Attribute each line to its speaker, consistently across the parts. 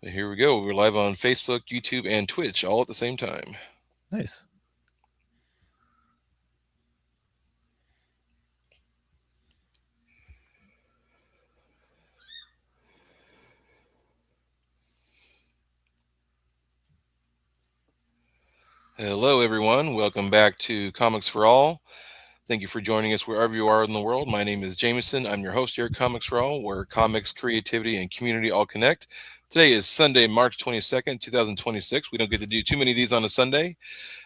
Speaker 1: Here we go. We're live on Facebook, YouTube, and Twitch all at the same time.
Speaker 2: Nice.
Speaker 1: Hello, everyone. Welcome back to Comics for All. Thank you for joining us wherever you are in the world. My name is Jameson. I'm your host here at Comics for All, where comics, creativity, and community all connect. Today is Sunday, March 22nd, 2026. We don't get to do too many of these on a Sunday.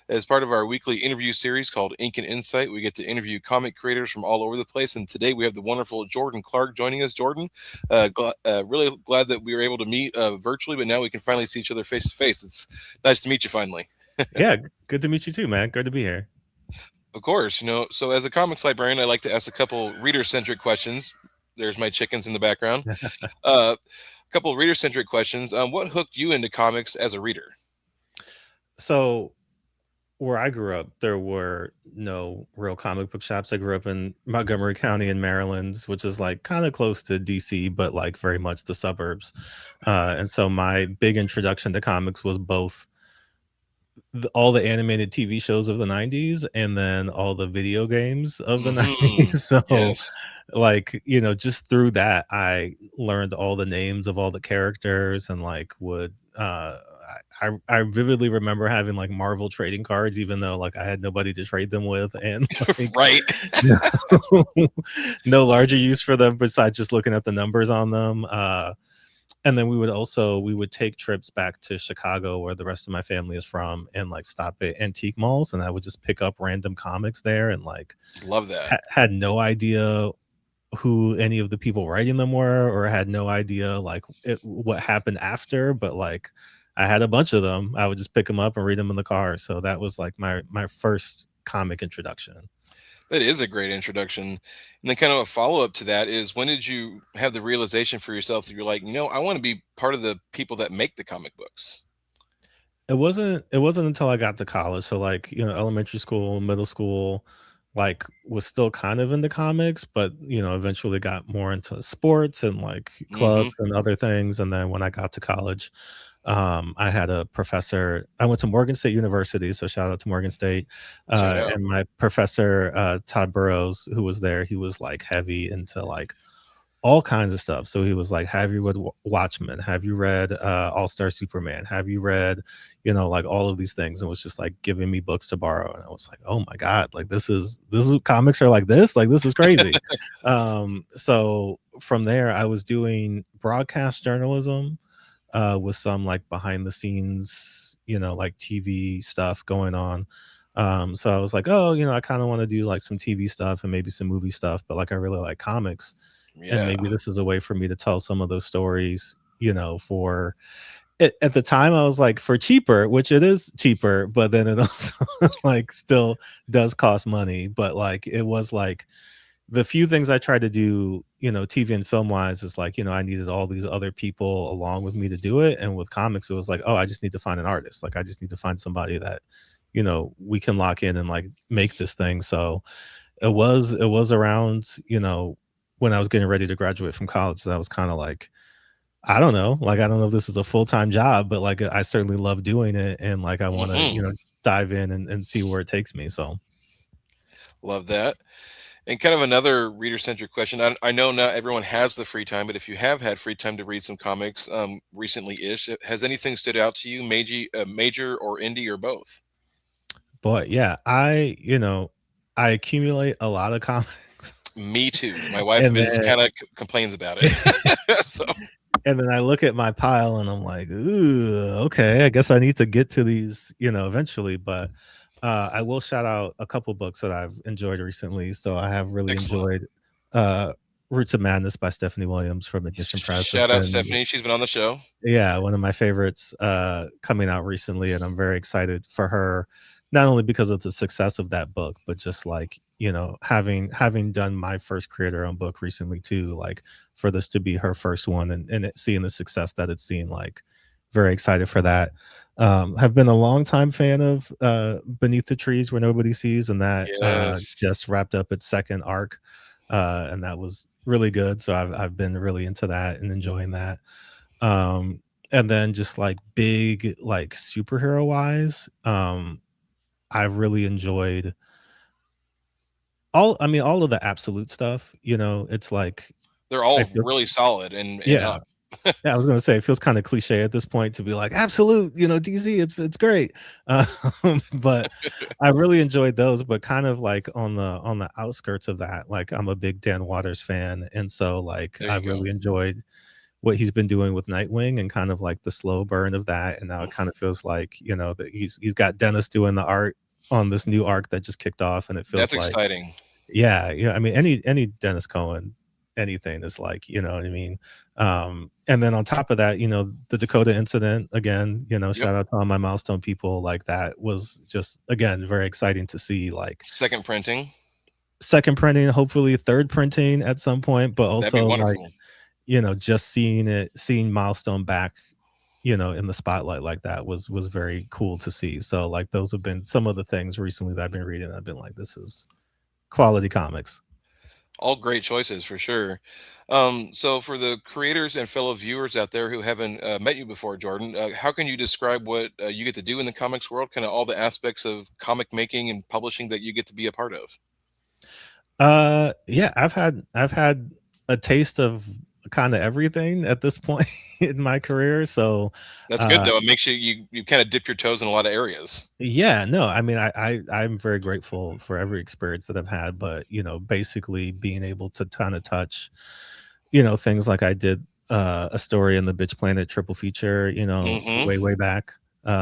Speaker 1: As part of our weekly interview series called Ink and Insight, we get to interview comic creators from all over the place. And today we have the wonderful Jordan Clark joining us. Jordan, really glad that we were able to meet virtually, but now we can finally see each other face to face. It's nice to meet you finally.
Speaker 2: Yeah, good to meet you too, man. Good to be here.
Speaker 1: Of course, so as a comics librarian, I like to ask a couple reader centric questions. There's my chickens in the background. A couple reader centric questions. What hooked you into comics as a reader?
Speaker 2: So, where I grew up, there were no real comic book shops. I grew up in Montgomery County in Maryland, which is like kind of close to DC, but like very much the suburbs. And so my big introduction to comics was both all the animated TV shows of the 90s and then all the video games of the
Speaker 1: Hmm.
Speaker 2: 90s. So,
Speaker 1: Yes.
Speaker 2: like, just through that, I learned all the names of all the characters and like would I vividly remember having like Marvel trading cards, even though like I had nobody to trade them with, and like
Speaker 1: Right.
Speaker 2: no, no larger use for them besides just looking at the numbers on them. And then we would take trips back to Chicago, where the rest of my family is from, and like stop at antique malls, and I would just pick up random comics there, and like
Speaker 1: Love that.
Speaker 2: had no idea who any of the people writing them were, or had no idea like what happened after, but like I had a bunch of them. I would just pick them up and read them in the car. So that was like my first comic introduction.
Speaker 1: That is a great introduction. And then, kind of a follow up to that is, when did you have the realization for yourself that you're like, I want to be part of the people that make the comic books?
Speaker 2: It wasn't until I got to college. So like, elementary school, middle school, like was still kind of into comics, but eventually got more into sports and like
Speaker 1: Hmm.
Speaker 2: clubs and other things. And then when I got to college, I had a professor. I went to Morgan State University, so shout out to Morgan State.
Speaker 1: Shout out.
Speaker 2: And my professor, Todd Burrows, who was there, he was like heavy into like all kinds of stuff. So he was like, "Have you read Watchmen? Have you read All Star Superman? Have you read, like all of these things?" And was just like giving me books to borrow. And I was like, "Oh my god, like this is comics are like this, like this is crazy." So from there, I was doing broadcast journalism with some like behind the scenes, like TV stuff going on. So I was like, "Oh, I kind of want to do like some TV stuff and maybe some movie stuff, but like I really like comics." And
Speaker 1: Yeah.
Speaker 2: maybe this is a way for me to tell some of those stories, for at the time I was like for cheaper, which it is cheaper, but then it also like still does cost money. But like it was like the few things I tried to do, TV and film wise is like, I needed all these other people along with me to do it. And with comics, it was like, oh, I just need to find an artist. Like I just need to find somebody that, we can lock in and like make this thing. So it was around, when I was getting ready to graduate from college, that was kind of like, I don't know, like I don't know if this is a full-time job, but like I certainly love doing it, and like I want to,
Speaker 1: Hmm.
Speaker 2: dive in and see where it takes me. So
Speaker 1: Love that. And kind of another reader centric question. I know not everyone has the free time, but if you have had free time to read some comics recently ish, has anything stood out to you, major or indie or both?
Speaker 2: but yeah, I accumulate a lot of comics.
Speaker 1: Me too. My wife
Speaker 2: and
Speaker 1: is
Speaker 2: then
Speaker 1: kind of complains about it. So,
Speaker 2: and then I look at my pile and I'm like, ooh, okay, I guess I need to get to these, eventually. But I will shout out a couple books that I've enjoyed recently. So I have really
Speaker 1: excellent.
Speaker 2: enjoyed uh, Roots of Madness by Stephanie Williams from Ignition Press. That's
Speaker 1: Shout out
Speaker 2: been,
Speaker 1: Stephanie. She's been on the show.
Speaker 2: yeah, one of my favorites coming out recently. And I'm very excited for her, not only because of the success of that book, but just like, having done my first creator owned book recently too, like for this to be her first one and seeing the success that it's seen, like very excited for that. Have been a long time fan of Beneath the Trees Where Nobody Sees, and that
Speaker 1: Yes.
Speaker 2: just wrapped up its second arc, and that was really good. So I've been really into that and enjoying that. Um, And then just like big like superhero wise, I really enjoyed all of the absolute stuff, it's like
Speaker 1: They're
Speaker 2: I
Speaker 1: all
Speaker 2: feel
Speaker 1: really solid and
Speaker 2: yeah.
Speaker 1: up.
Speaker 2: Yeah, I was gonna say it feels kinda cliche at this point to be like, "Absolute, DC, it's great." Um, but I really enjoyed those, but kind of like on the outskirts of that, like, I'm a big Dan Waters fan, and so, like,
Speaker 1: There
Speaker 2: I
Speaker 1: you go.
Speaker 2: really enjoyed what he's been doing with Nightwing and kind of like the slow burn of that, and now it kind of feels like, that he's got Dennis doing the art on this new arc that just kicked off, and it
Speaker 1: That's
Speaker 2: feels like
Speaker 1: exciting.
Speaker 2: yeah, yeah, I mean, any Dennis Cohen, anything is like, you know what I mean? And then on top of that, the Dakota incident, again,
Speaker 1: Yep.
Speaker 2: shout out to all my milestone people, like, that was just, again, very exciting to see, like,
Speaker 1: Second printing.
Speaker 2: 2nd printing, hopefully 3rd printing at some point, but
Speaker 1: That'd be
Speaker 2: also, like,
Speaker 1: wonderful.
Speaker 2: just seeing Milestone back, in the spotlight like that was very cool to see. So, like, those have been some of the things recently that I've been reading, I've been like, "This is quality comics."
Speaker 1: All great choices for sure. So, for the creators and fellow viewers out there who haven't met you before, Jordan, how can you describe what you get to do in the comics world? Kind of all the aspects of comic making and publishing that you get to be a part of.
Speaker 2: Yeah, I've had a taste of kinda everything at this point in my career, so,
Speaker 1: That's good
Speaker 2: uh
Speaker 1: though. It makes you kind of dipped your toes in a lot of areas.
Speaker 2: yeah, no, I mean, I'm very grateful for every experience that I've had, but, basically being able to kinda touch, things like I did, a story in the Bitch Planet triple feature,
Speaker 1: Hmm.
Speaker 2: way, way back,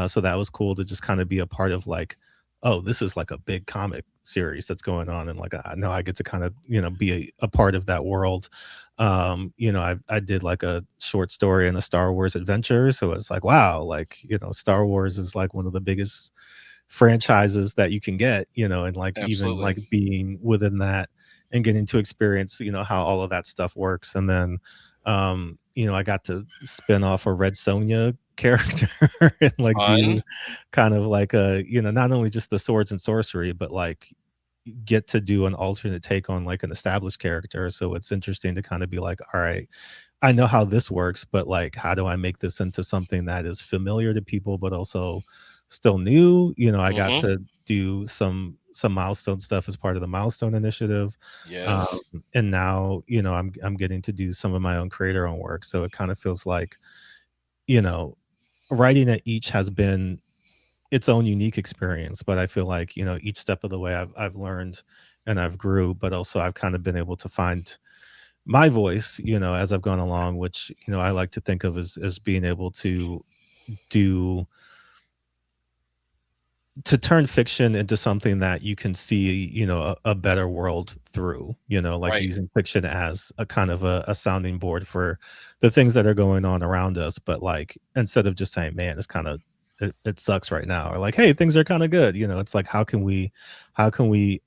Speaker 2: so that was cool to just kinda be a part of, like, "Oh, this is, like, a big comic series that's going on," and, like, I know I get to kinda, be a part of that world. I did, like, a short story in a Star Wars adventure, so it's like, wow, like, Star Wars is, like, one of the biggest franchises that you can get, and like even
Speaker 1: Absolutely.
Speaker 2: like being within that and getting to experience, how all of that stuff works. And then I got to spin off a Red Sonja character and like
Speaker 1: Fun.
Speaker 2: do kind of like not only just the swords and sorcery, but like get to do an alternate take on like an established character. So it's interesting to kind of be like, all right, I know how this works, but like, how do I make this into something that is familiar to people, but also still new? I got
Speaker 1: Hmm.
Speaker 2: to do some milestone stuff as part of the milestone initiative, um,
Speaker 1: Yes.
Speaker 2: and now I'm getting to do some of my own creator own work. So it kind of feels like you know writing at each has been its own unique experience, but I feel like each step of the way I've learned and I've grew, but also I've kind of been able to find my voice, as I've gone along, which, I like to think of as being able do to turn fiction into something that you can see, a better world through, like
Speaker 1: Right.
Speaker 2: using fiction as a kind of a sounding board for the things that are going on around us. But like instead of just saying, man, it's kind of it sucks right now, or like, hey, things are kind of good, it's like how can we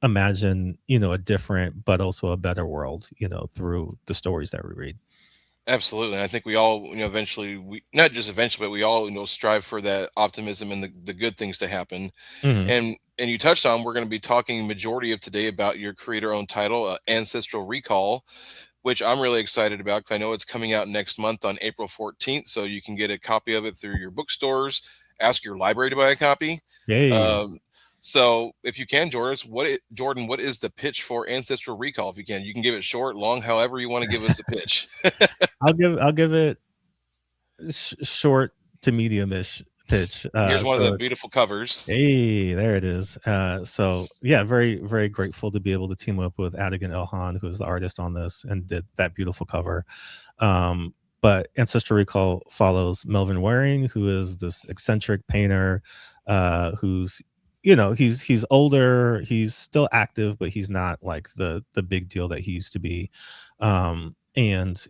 Speaker 2: imagine, a different but also a better world, through the stories that we read.
Speaker 1: Absolutely. And I think we all, eventually we not just eventually, but we all, strive for that optimism and the good things to happen.
Speaker 2: Mhm.
Speaker 1: And you touched on we're going to be talking majority of today about your creator owned title, Ancestral Recall, which I'm really excited about because I know it's coming out next month on April 14th. So you can get a copy of it through your bookstores, ask your library to buy a copy.
Speaker 2: Yay.
Speaker 1: Um, so if you can, Jordan, what is the pitch for Ancestral Recall? If you can give it short, long, however you want to give us a pitch.
Speaker 2: I'll give it short to medium-ish pitch.
Speaker 1: Here's one of the beautiful covers.
Speaker 2: Hey, there it is. So yeah, very, very grateful to be able to team up with Adigan Elhan, who is the artist on this and did that beautiful cover. But Ancestral Recall follows Melvin Waring, who is this eccentric painter, who's he's older, he's still active, but he's not like the big deal that he used to be. And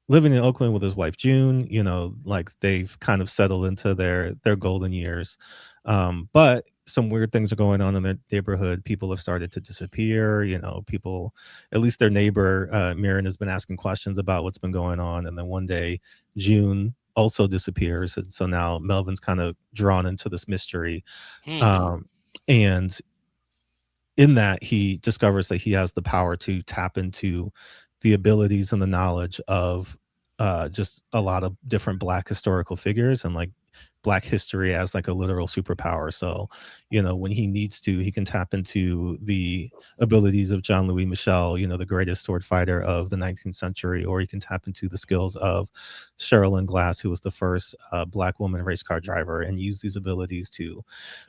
Speaker 2: living in Oakland with his wife June, like they've kind of settled into their golden years. But some weird things are going on in their neighborhood. People have started to disappear. People, at least their neighbor, Mirren, has been asking questions about what's been going on. And then one day, June also disappears. And so now Melvin's kind of drawn into this mystery.
Speaker 1: Hmm.
Speaker 2: Um, and in that he discovers that he has the power to tap into the abilities and the knowledge of just a lot of different Black historical figures and like Black history as like a literal superpower. So, when he needs to, he can tap into the abilities of John Louis Michel, the greatest sword fighter of the 19th century, or he can tap into the skills of Sherilyn Glass, who was the first Black woman race car driver, and use these abilities to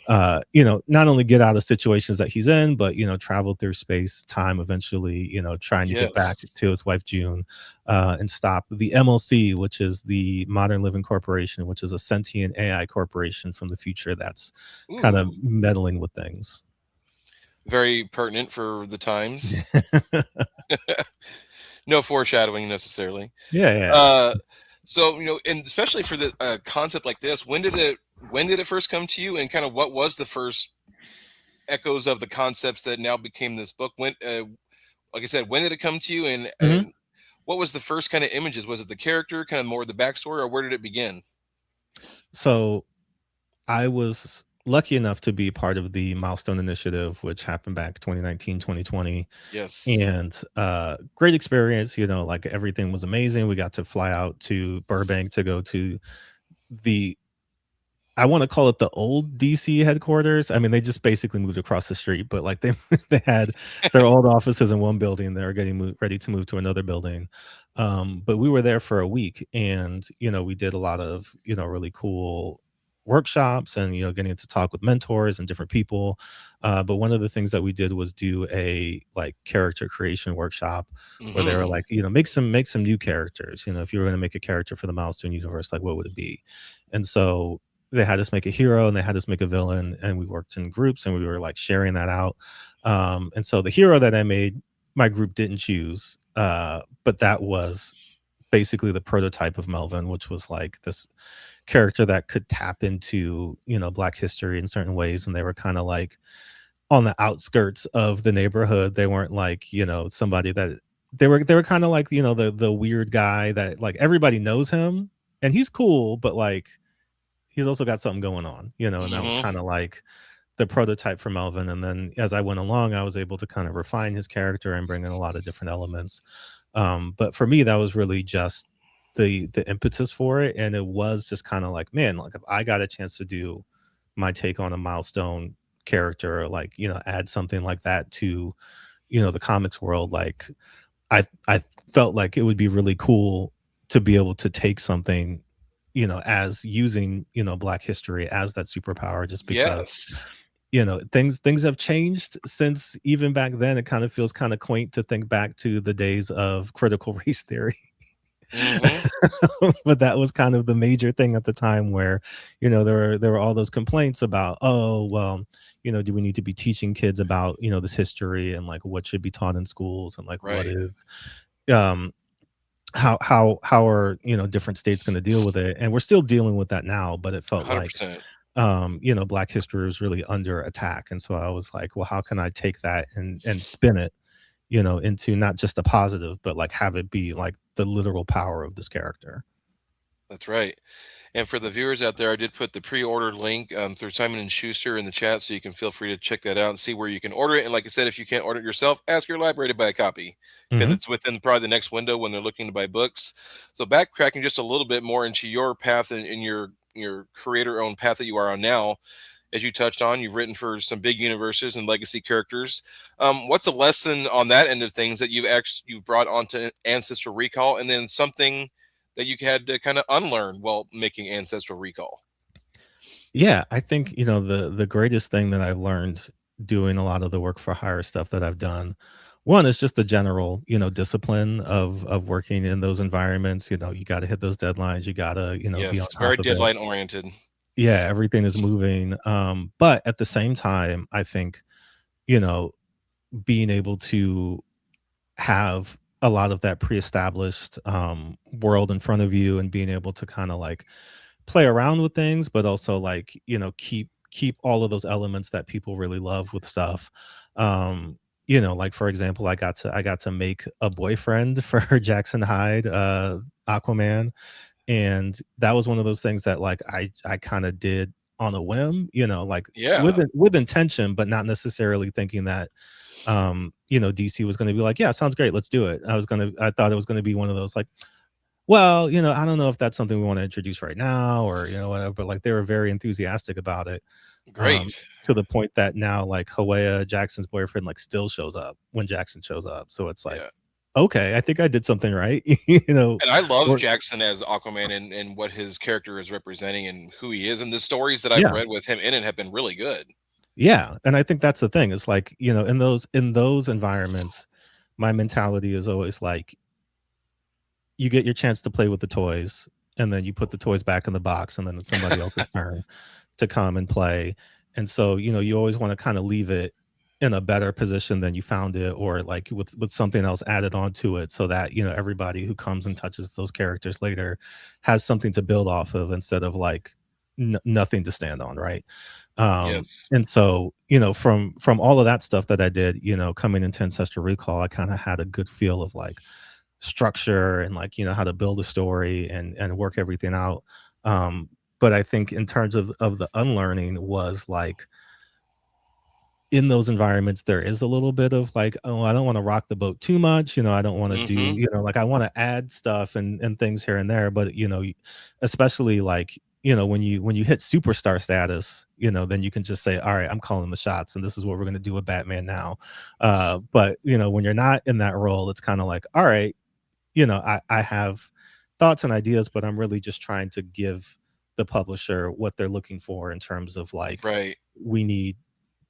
Speaker 2: not only get out of situations that he's in, but travel through space, time, eventually, trying to get back
Speaker 1: Yes.
Speaker 2: to his wife June, and stop the MLC, which is the Modern Living Corporation, which is a sentient AI corporation from the future that's kind of
Speaker 1: Ooh,
Speaker 2: meddling with things.
Speaker 1: very pertinent for the times. No foreshadowing necessarily.
Speaker 2: Yeah, yeah.
Speaker 1: Uh, so and especially for the concept like this, when did it first come to you, and kind of what was the first echoes of the concepts that now became this book? When, like I said, when did it come to you, and
Speaker 2: Mhm.
Speaker 1: what was the first kind of images? Was it the character, kind of more the backstory, or where did it begin?
Speaker 2: So I was lucky enough to be part of the Milestone Initiative, which happened back 2019, 2020.
Speaker 1: Yes.
Speaker 2: And great experience. Like everything was amazing. We got to fly out to Burbank to go to the I wanna call it the old DC headquarters. I mean, they just basically moved across the street, but, like, they they had their old offices in one building, they were getting ready to move to another building. But we were there for a week, and, we did a lot of, really cool workshops and, getting to talk with mentors and different people. But one of the things that we did was do a, like, character creation workshop where they were
Speaker 1: Hmm.
Speaker 2: like, "Make some new characters." If you were gonna make a character for the Milestone universe, like, what would it be? And so they had us make a hero and they had us make a villain, and we worked in groups and we were like sharing that out. And so the hero that I made, my group didn't choose, but that was basically the prototype of Melvin, which was like this character that could tap into Black history in certain ways, and they were kind of like on the outskirts of the neighborhood. They weren't like somebody that they were kind of like the weird guy that like everybody knows him and he's cool, but like he's also got something going on, and that was
Speaker 1: Hmm.
Speaker 2: kind of like the prototype for Melvin. And then as I went along, I was able to kind of refine his character and bring in a lot of different elements. But for me, that was really just the impetus for it. And it was just kind of like, man, like if I got a chance to do my take on a milestone character, or like, add something like that to, the comics world, like I felt like it would be really cool to be able to take something, as using, Black history as that superpower, just because,
Speaker 1: Yes.
Speaker 2: things have changed since even back then. It kind of feels kind of quaint to think back to the days of critical race theory.
Speaker 1: Hmm.
Speaker 2: But that was kind of the major thing at the time where, there were all those complaints about, oh, well, do we need to be teaching kids about, this history and like what should be taught in schools and like what
Speaker 1: Right.
Speaker 2: is um how are different states going to deal with it, and we're still dealing with that now, but it felt like
Speaker 1: 100%.
Speaker 2: Black history was really under attack. And so I was like, well, how can I take that and spin it into not just a positive, but like have it be like the literal power of this character.
Speaker 1: That's right. And for the viewers out there, I did put the pre-order link through Simon and Schuster in the chat, so you can feel free to check that out and see where you can order it. And like I said, if you can't order it yourself, ask your library to buy a copy, because
Speaker 2: Hmm.
Speaker 1: it's within probably the next window when they're looking to buy books. So backtracking just a little bit more into your path and in your creator-owned path that you are on now, as you touched on, you've written for some big universes and legacy characters. What's a lesson on that end of things that you've brought onto Ancestral Recall, and then something that you had to kind of unlearn while making Ancestral Recall?
Speaker 2: Yeah, I think the greatest thing that I've learned doing a lot of the work for hire stuff that I've done, one is just the general discipline of working in those environments. You got to hit those deadlines, you got to be on
Speaker 1: Yes,
Speaker 2: top
Speaker 1: very
Speaker 2: of it.
Speaker 1: deadline oriented.
Speaker 2: Yeah, everything is moving. But at the same time, I think, you know, being able to have a lot of that pre-established world in front of you and being able to kind of like play around with things, but also like, keep all of those elements that people really love with stuff. Like for example, I got to make a boyfriend for Jackson Hyde, Aquaman, and that was one of those things that like I kind of did on a whim, like
Speaker 1: Yeah.
Speaker 2: with intention, but not necessarily thinking that DC was going to be like, yeah, sounds great, let's do it. I thought it was going to be one of those like, Well, I don't know if that's something we wanna introduce right now or, whatever, but, like, they were very enthusiastic about it,
Speaker 1: Great.
Speaker 2: to the point that now, like, Hoea, Jackson's boyfriend, like, still shows up when Jackson shows up, so it's like,
Speaker 1: Yeah.
Speaker 2: "Okay, I think I did something right," you know,
Speaker 1: And I love
Speaker 2: or
Speaker 1: Jackson as Aquaman and what his character is representing and who he is. And the stories that I've
Speaker 2: yeah,
Speaker 1: read with him in it have been really good.
Speaker 2: yeah, and I think that's the thing, it's like, in those environments, my mentality is always like, you get your chance to play with the toys, and then you put the toys back in the box, and then it's somebody else's turn to come and play. And so, you always want to kind of leave it in a better position than you found it, or like with something else added onto it, so that everybody who comes and touches those characters later has something to build off of instead of like nothing to stand on, right?
Speaker 1: Yes.
Speaker 2: And so, from all of that stuff that I did, coming into Ancestral Recall, I kind of had a good feel of like structure and like how to build a story and work everything out. But I think in terms of the unlearning was like in those environments there is a little bit of like, oh, I don't want to rock the boat too much, I don't want to do,
Speaker 1: Hmm.
Speaker 2: like I want to add stuff and things here and there, but especially like when you hit superstar status, then you can just say, all right, I'm calling the shots and this is what we're going to do with Batman now. But when you're not in that role, it's kind of like, all right, I have thoughts and ideas, but I'm really just trying to give the publisher what they're looking for in terms of like,
Speaker 1: Right.
Speaker 2: we need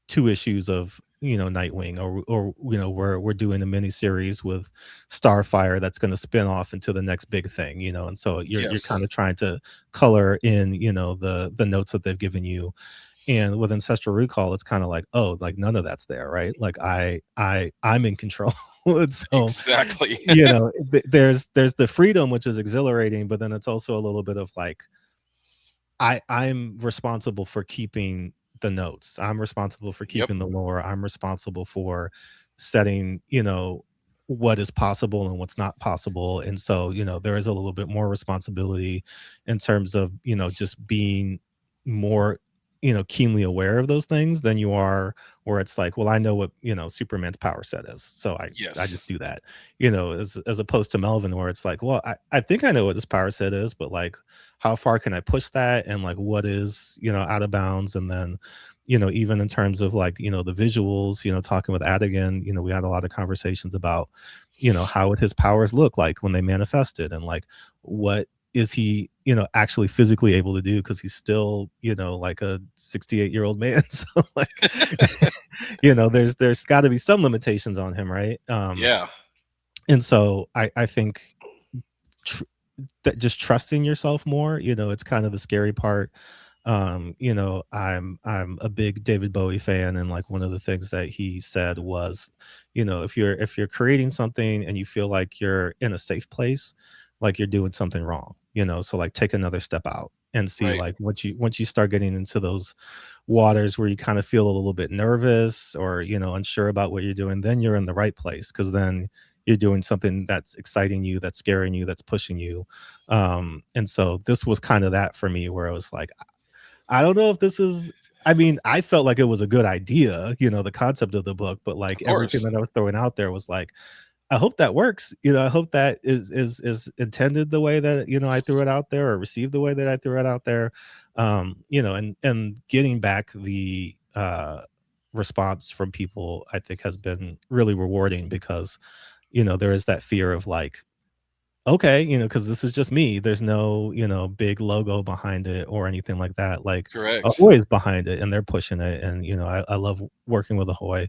Speaker 2: 2 issues of, Nightwing, or we're doing a mini series with Starfire that's gonna spin off into the next big thing, and so you're kinda
Speaker 1: Yes.
Speaker 2: trying to color in, the notes that they've given you. And with Ancestral Recall, it's kinda like, "Oh, like, none of that's there," right? Like, I'm in control. And so,
Speaker 1: Exactly.
Speaker 2: there's the freedom, which is exhilarating, but then it's also a little bit of like, I'm responsible for keeping the notes. I'm responsible for
Speaker 1: Yep.
Speaker 2: keeping the lore. I'm responsible for setting, what is possible and what's not possible. And so, there is a little bit more responsibility in terms of, just being more, keenly aware of those things than you are where it's like, well, I know what, Superman's power set is. So I just
Speaker 1: Yes.
Speaker 2: do that, as opposed to Melvin, where it's like, well, I think I know what this power set is, but like, how far can I push that? And like, what is, out of bounds? And then, even in terms of like, the visuals, talking with Adigan, we had a lot of conversations about, how would his powers look like when they manifested, and like, what is he, actually physically able to do? Cause he's still, like a 68-year-old man. So like, there's gotta be some limitations on him, right?
Speaker 1: Yeah.
Speaker 2: And so I think tr- that just trusting yourself more, it's kind of the scary part. I'm a big David Bowie fan, and like one of the things that he said was, if you're creating something and you feel like you're in a safe place, like you're doing something wrong, so like take another step out and see,
Speaker 1: Right.
Speaker 2: like, once you start getting into those waters where you kind of feel a little bit nervous or unsure about what you're doing, then you're in the right place, because then you're doing something that's exciting you, that's scaring you, that's pushing you. And so this was kind of that for me, where I was like, I don't know if this is, I mean, I felt like it was a good idea, the concept of the book, but like
Speaker 1: Of
Speaker 2: everything
Speaker 1: course.
Speaker 2: that I was throwing out there was like, I hope that works. I hope that is intended the way that, I threw it out there, or received the way that I threw it out there. And getting back the response from people, I think, has been really rewarding, because, there is that fear of like, okay, because this is just me. There's no, big logo behind it or anything like that. Like,
Speaker 1: Correct.
Speaker 2: Ahoy is behind it and they're pushing it. And, I love working with Ahoy.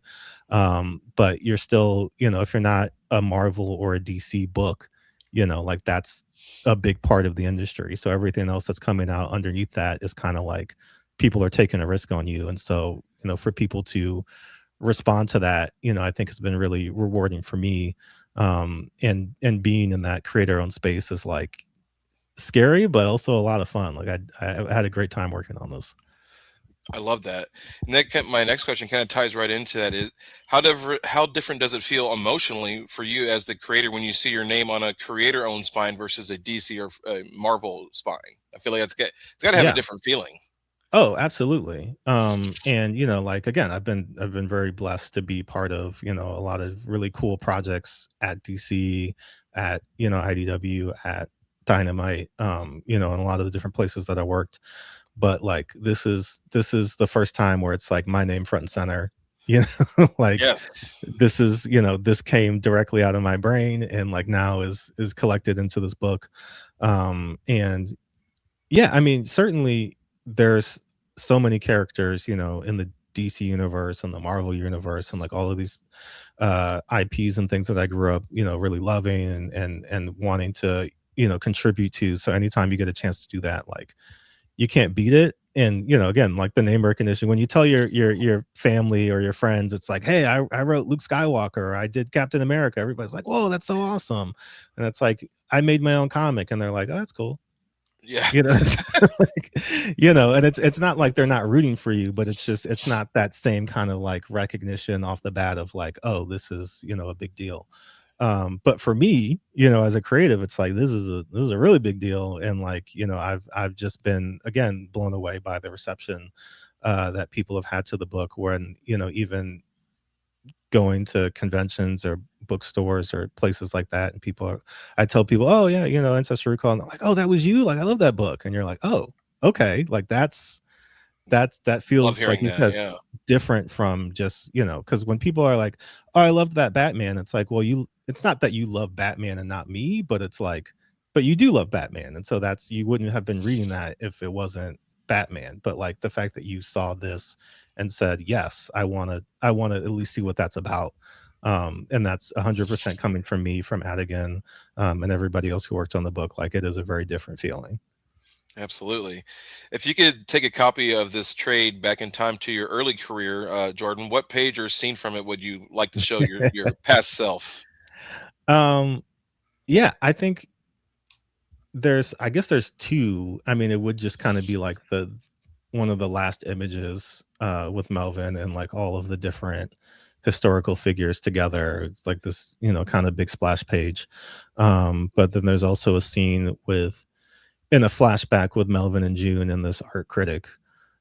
Speaker 2: But you're still, if you're not a Marvel or a DC book, like that's a big part of the industry. So everything else that's coming out underneath that is kind of like, people are taking a risk on you. And so, for people to respond to that, I think has been really rewarding for me. And being in that creator owned space is like scary, but also a lot of fun. Like I had a great time working on this.
Speaker 1: I love that. And my next question kind of ties right into that. Is how different does it feel emotionally for you as the creator when you see your name on a creator owned spine versus a DC or a Marvel spine? I feel like it's got to have a
Speaker 2: Yeah.
Speaker 1: different feeling.
Speaker 2: Oh, absolutely. And like again, I've been very blessed to be part of, a lot of really cool projects at DC, at, IDW, at dynamite, in a lot of the different places that I worked. But like this is the first time where it's like my name front and center. Like
Speaker 1: Yes.
Speaker 2: this came directly out of my brain and like now is collected into this book. And yeah, I mean, certainly there's so many characters, in the DC universe and the Marvel universe and like all of these IPs and things that I grew up, really loving and wanting to, contribute to. So anytime you get a chance to do that, like you can't beat it. And again, like the name recognition, when you tell your family or your friends, it's like, hey, I wrote Luke Skywalker, or I did Captain America. Everybody's like, whoa, that's so awesome. And it's like I made my own comic, and they're like, oh, that's cool.
Speaker 1: Yeah.
Speaker 2: It's kinda like, and it's not like they're not rooting for you, but it's just it's not that same kind of like recognition off the bat of like, oh, this is, a big deal. But for me, as a creative, it's like this is a really big deal. And like, I've just been again blown away by the reception that people have had to the book when, even going to conventions or bookstores or places like that, and I tell people, oh yeah, Ancestral Recall, and they're like, oh, that was you, like I love that book. And you're like, oh, okay, like that
Speaker 1: Love
Speaker 2: feels like
Speaker 1: hearing
Speaker 2: you
Speaker 1: that.
Speaker 2: said
Speaker 1: Yeah.
Speaker 2: different from just, because when people are like, oh, I loved that Batman, it's like, well, it's not that you love Batman and not me, but it's like, but you do love Batman, and so that's, you wouldn't have been reading that if it wasn't Batman. But like the fact that you saw this and said, yes, I want to at least see what that's about. And that's 100% coming from me, from Adigan, and everybody else who worked on the book. Like it is a very different feeling.
Speaker 1: Absolutely. If you could take a copy of this trade back in time to your early career, Jordan, what page or scene from it would you like to show your past self?
Speaker 2: um, yeah, I guess there's two. I mean, it would just kind of be like the one of the last images with Melvin and like all of the different historical figures together. It's like this, kind of big splash page. But then there's also a scene with in a flashback with Melvin and June and this art critic,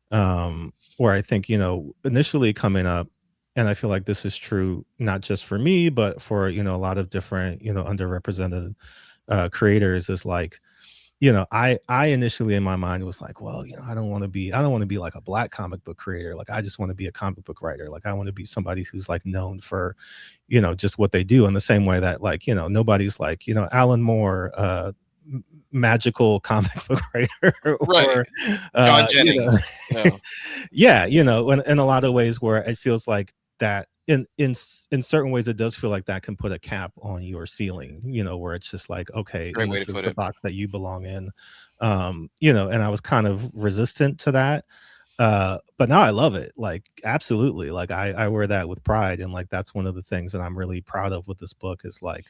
Speaker 2: where I think, initially coming up, and I feel like this is true not just for me, but for, a lot of different, underrepresented creators, is like, I initially in my mind was like, well, I don't want to be like a black comic book creator. Like I just want to be a comic book writer. Like I want to be somebody who's like known for, just what they do, in the same way that like, nobody's like, Alan Moore, magical comic book writer,
Speaker 1: Right.
Speaker 2: or
Speaker 1: John
Speaker 2: you know
Speaker 1: Jennings. Yeah.
Speaker 2: yeah, in a lot of ways where it feels like that in certain ways it does feel like that can put a cap on your ceiling, where it's just like,
Speaker 1: It's a
Speaker 2: okay,
Speaker 1: great
Speaker 2: and
Speaker 1: way
Speaker 2: this
Speaker 1: to
Speaker 2: is
Speaker 1: put
Speaker 2: the
Speaker 1: it.
Speaker 2: box that you belong in. And I was kind of resistant to that. But now I love it. Like absolutely. Like I wear that with pride. And like that's one of the things that I'm really proud of with this book, is like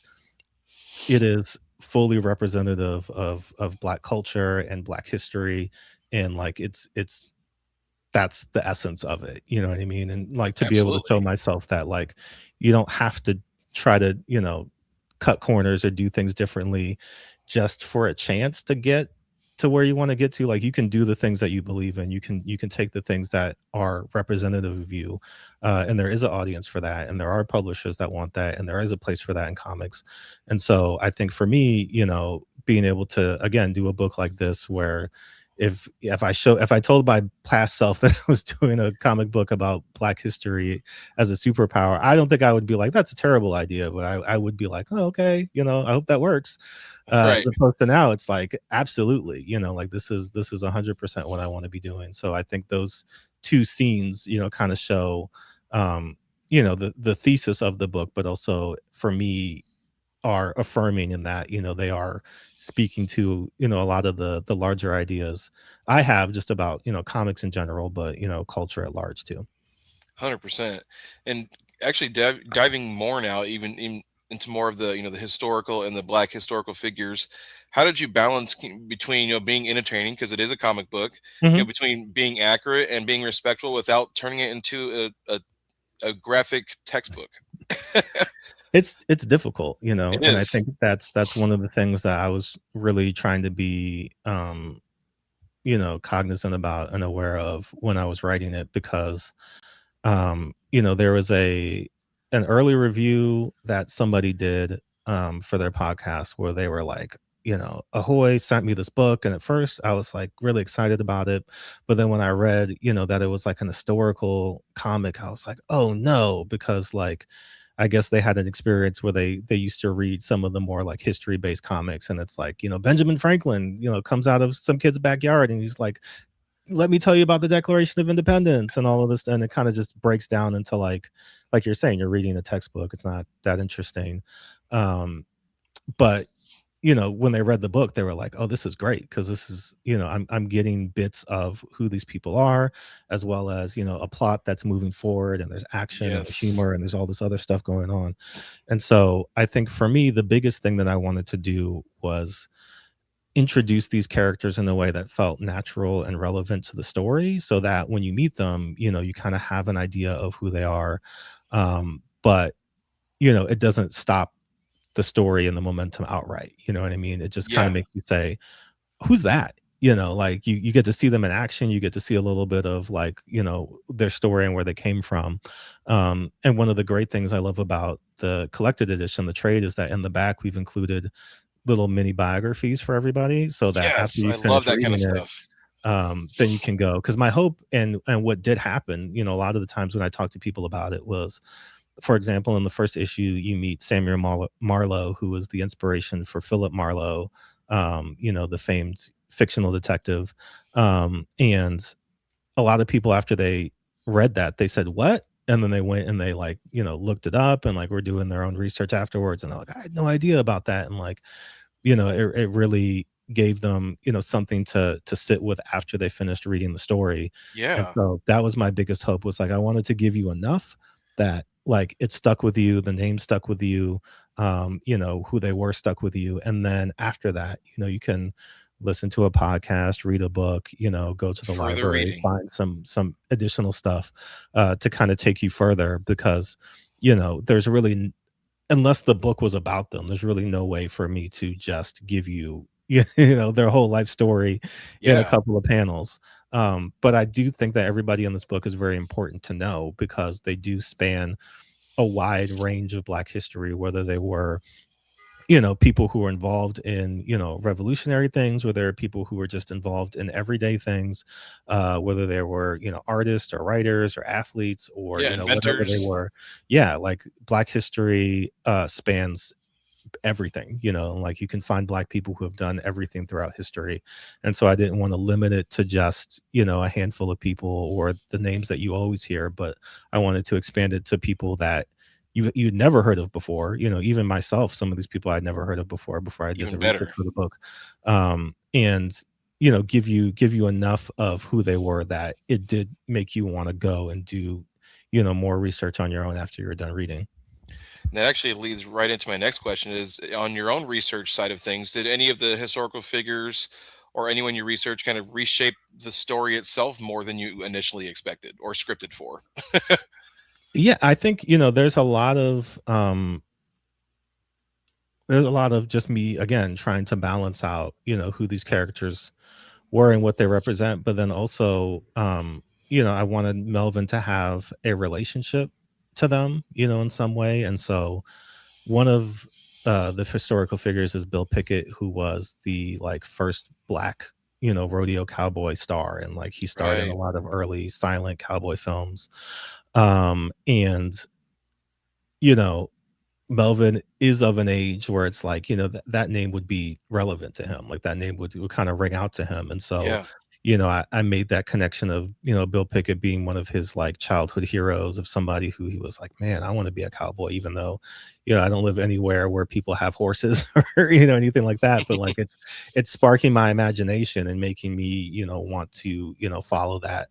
Speaker 2: it is fully representative of black culture and black history. And like it's that's the essence of it, you know what I mean? And like to be able to show
Speaker 1: Absolutely.
Speaker 2: myself that like you don't have to try to, cut corners or do things differently just for a chance to get to where you want to get to. Like you can do the things that you believe in. You can take the things that are representative of you. And there is an audience for that, and there are publishers that want that, and there is a place for that in comics. And so I think for me, being able to again do a book like this, where if I told my past self that I was doing a comic book about Black history as a superpower, I don't think I would be like, that's a terrible idea, but I would be like, oh, okay, I hope that works. As
Speaker 1: Right.
Speaker 2: opposed to now, it's like absolutely, like this is 100% what I want to be doing. So I think those two scenes, kind of show, the thesis of the book, but also for me are affirming in that, they are speaking to, a lot of the larger ideas I have just about, comics in general, but, culture at large too.
Speaker 1: 100%. And actually diving more now, even into more of the the historical and the black historical figures, how did you balance between being entertaining, because it is a comic book,
Speaker 2: Mhm.
Speaker 1: between being accurate and being respectful without turning it into a graphic textbook?
Speaker 2: It's difficult,
Speaker 1: It
Speaker 2: and I
Speaker 1: is.
Speaker 2: think that's one of the things that I was really trying to be, cognizant about and aware of when I was writing it, because there was an early review that somebody did for their podcast where they were like, Ahoy sent me this book, and at first I was like really excited about it, but then when I read, that it was like an historical comic, I was like, oh no, because like I guess they had an experience where they used to read some of the more like history based comics, and it's like, Benjamin Franklin, comes out of some kid's backyard and he's like, let me tell you about the Declaration of Independence and all of this, and it kind of just breaks down into like you're saying, you're reading a textbook. It's not that interesting. But when they read the book, they were like, "Oh, this is great because this is, I'm getting bits of who these people are, as well as a plot that's moving forward, and there's action and there's
Speaker 1: Yes.
Speaker 2: humor and there's all this other stuff going on." And so, I think for me, the biggest thing that I wanted to do was introduce these characters in a way that felt natural and relevant to the story, so that when you meet them, you kind of have an idea of who they are, but it doesn't stop the story and the momentum outright. You know what I mean? It just kind of
Speaker 1: Yeah.
Speaker 2: makes you say, "Who's that?" Like you get to see them in action. You get to see a little bit of like their story and where they came from. And one of the great things I love about the collected edition, the trade, is that in the back we've included little mini biographies for everybody, so that after
Speaker 1: Yes.
Speaker 2: you
Speaker 1: I love
Speaker 2: finish
Speaker 1: that kind of
Speaker 2: reading it,
Speaker 1: stuff.
Speaker 2: then you can go. Because my hope and what did happen, a lot of the times when I talk to people about it was, for example, in the first issue, you meet Samuel Marlowe, who was the inspiration for Philip Marlowe, the famed fictional detective. And a lot of people, after they read that, they said, "What?" And then they went and they like, looked it up and like were doing their own research afterwards. And they're like, "I had no idea about that." And like, it really gave them, something to sit with after they finished reading the story. And
Speaker 1: Yeah.
Speaker 2: so that was my biggest hope, was like I wanted to give you enough that like it stuck with you, the name stuck with you, who they were stuck with you. And then after that, you can listen to a podcast, read a book, go to the
Speaker 1: Further
Speaker 2: library,
Speaker 1: reading.
Speaker 2: find some additional stuff to kind of take you further, because there's really, unless the book was about them, there's really no way for me to just give you, their whole life story in a
Speaker 1: Yeah.
Speaker 2: couple of panels. But I do think that everybody in this book is very important to know, because they do span a wide range of Black history, whether they were, people who were involved in, revolutionary things, whether are people who were just involved in everyday things, whether they were, artists or writers or athletes or,
Speaker 1: Yeah.
Speaker 2: whatever they
Speaker 1: Inventors.
Speaker 2: were. Yeah, like Black history spans everything, and like you can find Black people who have done everything throughout history. And so I didn't want to limit it to just, a handful of people or the names that you always hear, but I wanted to expand it to people that you'd never heard of before. Even myself, some of these people I'd never heard of before I did
Speaker 1: Even
Speaker 2: the research
Speaker 1: better.
Speaker 2: for the book. And give you enough of who they were that it did make you want to go and do, more research on your own after you're done reading.
Speaker 1: And that actually leads right into my next question is, on your own research side of things, did any of the historical figures or anyone you research kind of reshape the story itself more than you initially expected or scripted for?
Speaker 2: Yeah, I think, there's a lot of just me again trying to balance out, who these characters were and what they represent, but then also, I wanted Melvin to have a relationship to them, in some way. And so one of the historical figures is Bill Pickett, who was the like first Black, rodeo cowboy star, and like he starred in a
Speaker 1: Right.
Speaker 2: lot of early silent cowboy films. And you know Melvin is of an age where it's like, that name would be relevant to him. Like that name would kind of ring out to him. And so,
Speaker 1: Yeah.
Speaker 2: I made that connection of, Bill Pickett being one of his like childhood heroes, of somebody who he was like, man, I want to be a cowboy, even though, I don't live anywhere where people have horses or, anything like that. But like it's sparking my imagination and making me, want to, follow that.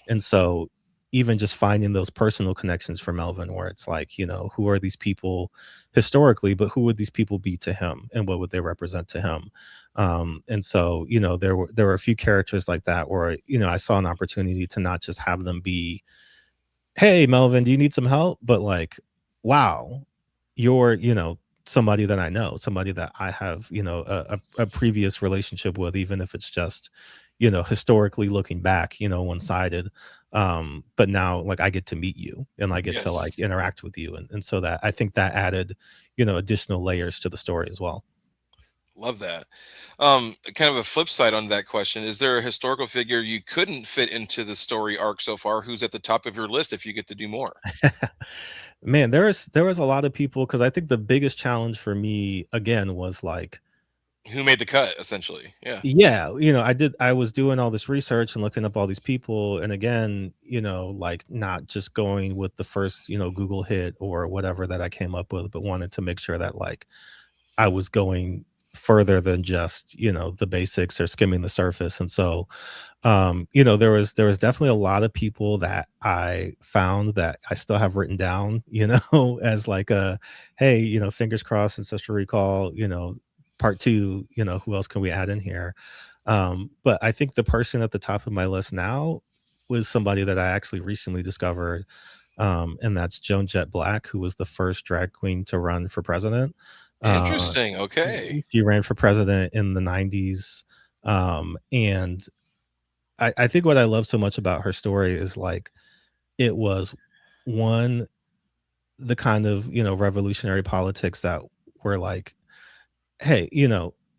Speaker 2: And so even just finding those personal connections for Melvin, where it's like, who are these people historically, but who would these people be to him and what would they represent to him? And so, there were a few characters like that where, I saw an opportunity to not just have them be, "Hey, Melvin, do you need some help?" But like, "Wow, you're, somebody that I know, somebody that I have, a previous relationship with, even if it's just, historically looking back, one-sided. But now like I get to meet you and I get to like
Speaker 1: Yes.
Speaker 2: interact with you." And so that I think that added, additional layers to the story as well.
Speaker 1: Love that. Kind of a flip side on that question: is there a historical figure you couldn't fit into the story arc so far? Who's at the top of your list if you get to do more?
Speaker 2: Man, there was a lot of people because I think the biggest challenge for me again was like,
Speaker 1: Who made the cut? Essentially, yeah.
Speaker 2: yeah, I was doing all this research and looking up all these people, and again, like not just going with the first, Google hit or whatever that I came up with, but wanted to make sure that like I was going further than just, the basics or skimming the surface. And so there was definitely a lot of people that I found that I still have written down, as like a, hey, fingers crossed, Ancestral Recall, part two, who else can we add in here? But I think the person at the top of my list now was somebody that I actually recently discovered, and that's Joan Jett Black, who was the first drag queen to run for president. Uh,
Speaker 1: Interesting. Okay.
Speaker 2: she ran for president in the 90s. And I think what I love so much about her story is like it was one, the kind of, revolutionary politics that were like, hey,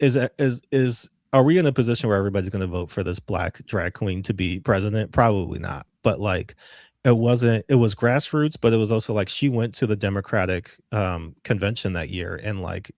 Speaker 2: is are we in a position where everybody's going to vote for this black drag queen to be president? Probably not. But like it was grassroots, but it was also like she went to the Democratic convention that year and like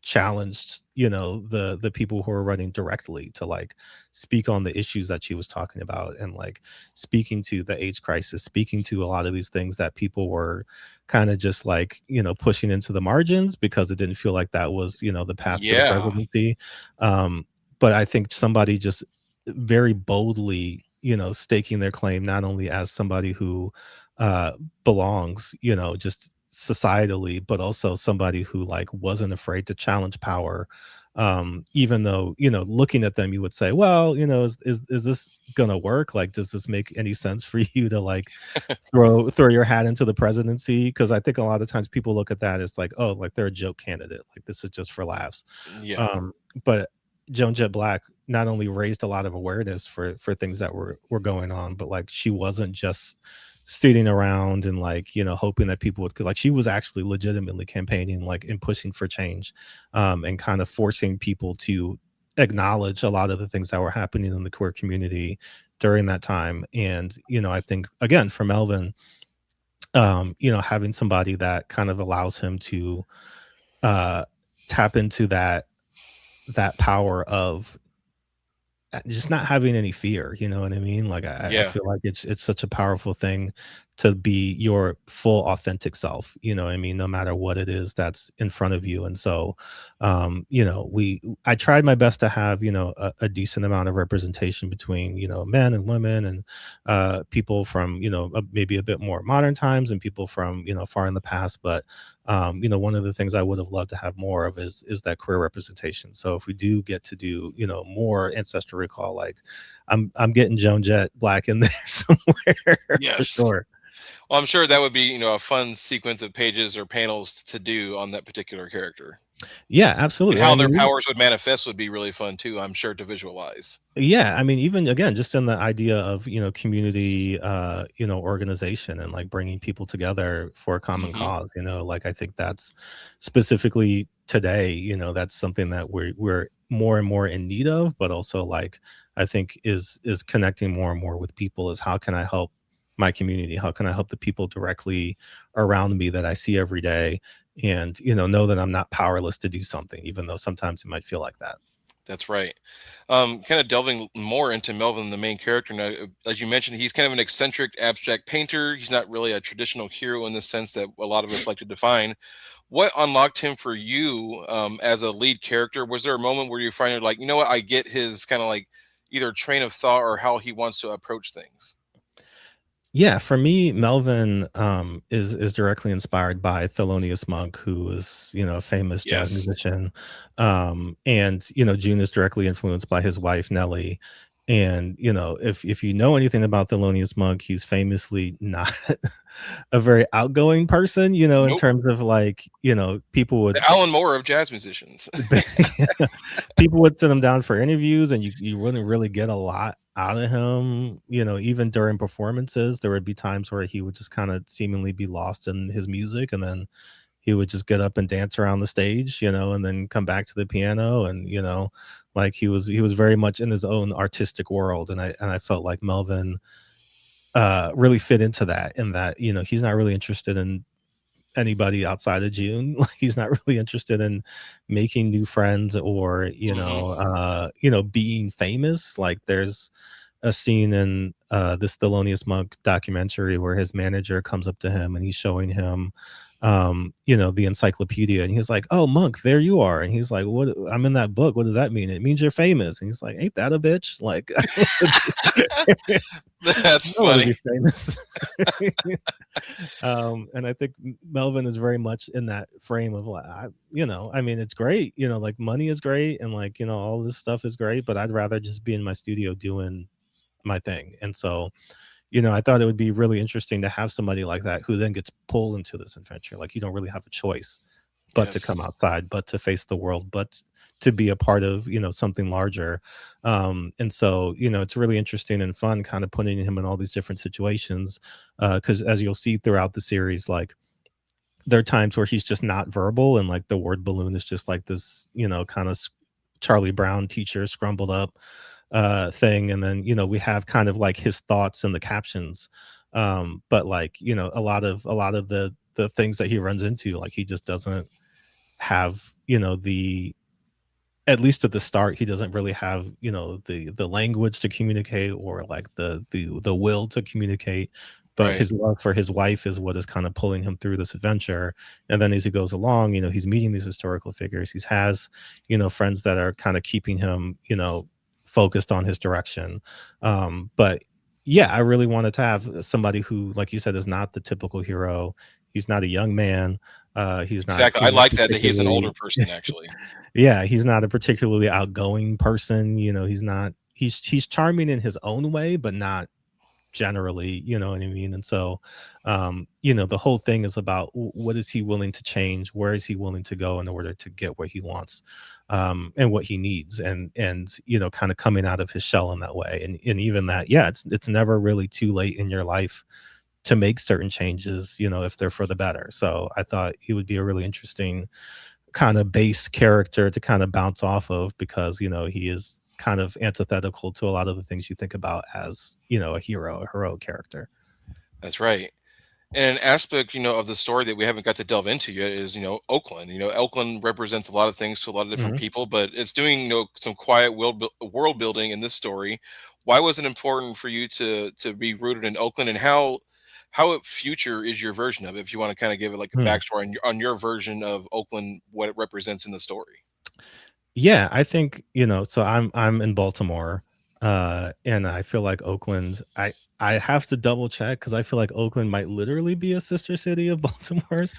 Speaker 2: challenged, the people who were running directly to like speak on the issues that she was talking about, and like speaking to the AIDS crisis, speaking to a lot of these things that people were kind of just like, pushing into the margins because it didn't feel like that was, the path to the
Speaker 1: Yeah.
Speaker 2: presidency. Um, but I think somebody just very boldly, staking their claim not only as somebody who uh belongs, just societally, but also somebody who like wasn't afraid to challenge power. Even though, looking at them, you would say, well, is this gonna work? Like, does this make any sense for you to like throw your hat into the presidency? Because I think a lot of times people look at that as like, oh, like they're a joke candidate, like this is just for laughs.
Speaker 1: Yeah.
Speaker 2: But Joan Jett Black not only raised a lot of awareness for things that were going on, but like she wasn't just sitting around and like, hoping that people would, like she was actually legitimately campaigning like and pushing for change, and kind of forcing people to acknowledge a lot of the things that were happening in the queer community during that time. And I think again for Melvin, having somebody that kind of allows him to uh tap into that power of just not having any fear, you know what I mean? Like I
Speaker 1: Yeah.
Speaker 2: feel like it's such a powerful thing to be your full authentic self, you know what I mean, no matter what it is that's in front of you. And so we I tried my best to have, a decent amount of representation between, men and women, and people from, maybe a bit more modern times, and people from, far in the past. But one of the things I would have loved to have more of is that queer representation. So if we do get to do, more Ancestral Recall, like I'm getting Joan Jett Black in there somewhere for
Speaker 1: Yes.
Speaker 2: sure.
Speaker 1: Well, I'm sure that would be, a fun sequence of pages or panels to do on that particular character.
Speaker 2: Yeah,
Speaker 1: And
Speaker 2: absolutely.
Speaker 1: how their powers would manifest would be really fun too, I'm sure, to visualize.
Speaker 2: Yeah, I mean, even again, just in the idea of, community, organization and like bringing people together for a common
Speaker 1: Hmm.
Speaker 2: cause, like I think that's specifically today, that's something that we're more and more in need of, but also like I think is connecting more and more with people is how can I help my community? How can I help the people directly around me that I see every day? And know that I'm not powerless to do something, even though sometimes it might feel like that.
Speaker 1: That's right. Kind of delving more into Melvin, the main character now, as you mentioned, he's kind of an eccentric abstract painter. He's not really a traditional hero in the sense that a lot of us like to define. What unlocked him for you as a lead character? Was there a moment where you finally like, you know what, I get his kind of like either train of thought or how he wants to approach things?
Speaker 2: Yeah, for me, Melvin is directly inspired by Thelonious Monk, who is, a famous jazz
Speaker 1: Yes.
Speaker 2: musician. And June is directly influenced by his wife Nellie. And if you know anything about Thelonious Monk, he's famously not a very outgoing person, in
Speaker 1: Nope.
Speaker 2: terms of like, people would
Speaker 1: The Alan Moore of jazz musicians.
Speaker 2: people would sit him down for interviews, and you wouldn't really get a lot out of him. Even during performances, there would be times where he would just kind of seemingly be lost in his music, and then he would just get up and dance around the stage, and then come back to the piano, and like he was very much in his own artistic world, and I felt like Melvin really fit into that, in that he's not really interested in anybody outside of June. Like, he's not really interested in making new friends, or
Speaker 1: Hmm.
Speaker 2: being famous. Like, there's a scene in this Thelonious Monk documentary where his manager comes up to him and he's showing him the encyclopedia, and he's like, "Oh, Monk, there you are." And he's like, "What? I'm in that book. What does that mean?" "It means you're famous." And he's like, "Ain't that a bitch?" Like, I don't wanna be
Speaker 1: That's
Speaker 2: I don't wanna
Speaker 1: funny.
Speaker 2: be famous. And I think Melvin is very much in that frame of, like, I mean, it's great, like, money is great, and, like, all this stuff is great, but I'd rather just be in my studio doing my thing. And so, I thought it would be really interesting to have somebody like that who then gets pulled into this adventure. Like, you don't really have a choice but to come
Speaker 1: Yes,
Speaker 2: outside, but to face the world, but to be a part of, something larger. And so, it's really interesting and fun kind of putting him in all these different situations. Because as you'll see throughout the series, like, there are times where he's just not verbal, and like the word balloon is just like this, kind of Charlie Brown teacher scrumbled up thing. And then, we have kind of like his thoughts in the captions. But like, a lot of the things that he runs into, like, he just doesn't have, at least at the start, he doesn't really have, the language to communicate, or like the will to communicate. But
Speaker 1: right.
Speaker 2: his love for his wife is what is kind of pulling him through this adventure. And then as he goes along, he's meeting these historical figures. He has, friends that are kind of keeping him, focused on his direction. But yeah, I really wanted to have somebody who, like you said, is not the typical hero. He's not a young man. He's not,
Speaker 1: Exactly. I like that he's an older
Speaker 2: particularly
Speaker 1: person, actually.
Speaker 2: yeah, he's not a particularly outgoing person. He's not he's charming in his own way, but not generally, you know what I mean? And so, the whole thing is about, what is he willing to change? Where is he willing to go in order to get what he wants, and what he needs, and kind of coming out of his shell in that way. And even that, yeah, it's never really too late in your life to make certain changes, if they're for the better. So I thought he would be a really interesting kind of base character to kind of bounce off of, because he is kind of antithetical to a lot of the things you think about as a hero, a heroic character.
Speaker 1: That's right. And an aspect, of the story that we haven't got to delve into yet is, Oakland. Oakland represents a lot of things to a lot of different
Speaker 2: Mhm.
Speaker 1: people, but it's doing, some quiet world building in this story. Why was it important for you to be rooted in Oakland, and how future is your version of it? If you want to kind of give it like a
Speaker 2: Hmm.
Speaker 1: backstory on your version of Oakland, what it represents in the story.
Speaker 2: Yeah, I think, so I'm in Baltimore, and I feel like Oakland, I have to double check, because I feel like Oakland might literally be a sister city of Baltimore's,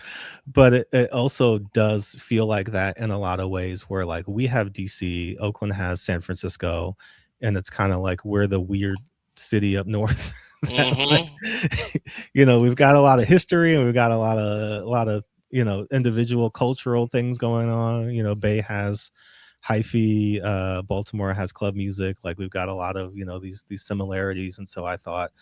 Speaker 2: but it also does feel like that in a lot of ways, where like we have DC, Oakland has San Francisco, and it's kind of like we're the weird city up north that, like,
Speaker 1: Hmm.
Speaker 2: we've got a lot of history, and we've got a lot of individual cultural things going on. Bay has hyphy, Baltimore has club music. Like, we've got a lot of, these similarities. And so I thought,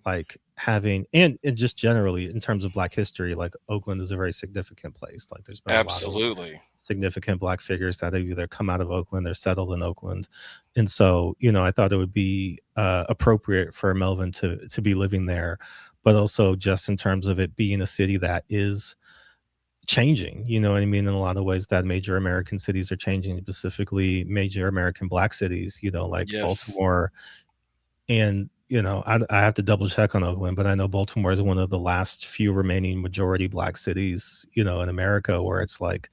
Speaker 2: like, having, and just generally in terms of Black history, like, Oakland is a very significant place. Like, there's been a lot of
Speaker 1: Absolutely.
Speaker 2: significant Black figures that have either come out of Oakland or settled in Oakland. And so, I thought it would be appropriate for Melvin to be living there, but also just in terms of it being a city that is changing, you know what I mean? In a lot of ways, that major American cities are changing, specifically major American Black cities, like
Speaker 1: Yes.
Speaker 2: Baltimore. And, I have to double check on Oakland, but I know Baltimore is one of the last few remaining majority Black cities, in America, where it's like,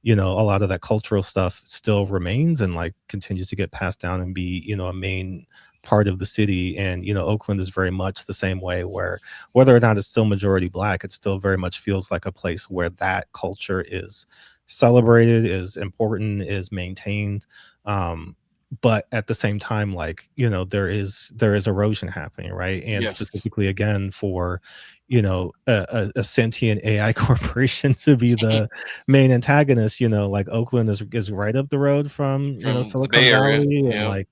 Speaker 2: a lot of that cultural stuff still remains, and like continues to get passed down and be, a main part of the city. And, Oakland is very much the same way, where whether or not it's still majority Black, it still very much feels like a place where that culture is celebrated, is important, is maintained. but at the same time, like, there is erosion happening, right? And
Speaker 1: Yes.
Speaker 2: specifically again for, a sentient AI corporation to be the main antagonist, like Oakland is right up the road from,
Speaker 1: From the
Speaker 2: Silicon
Speaker 1: Bay Area.
Speaker 2: Valley, and
Speaker 1: Yeah.
Speaker 2: like,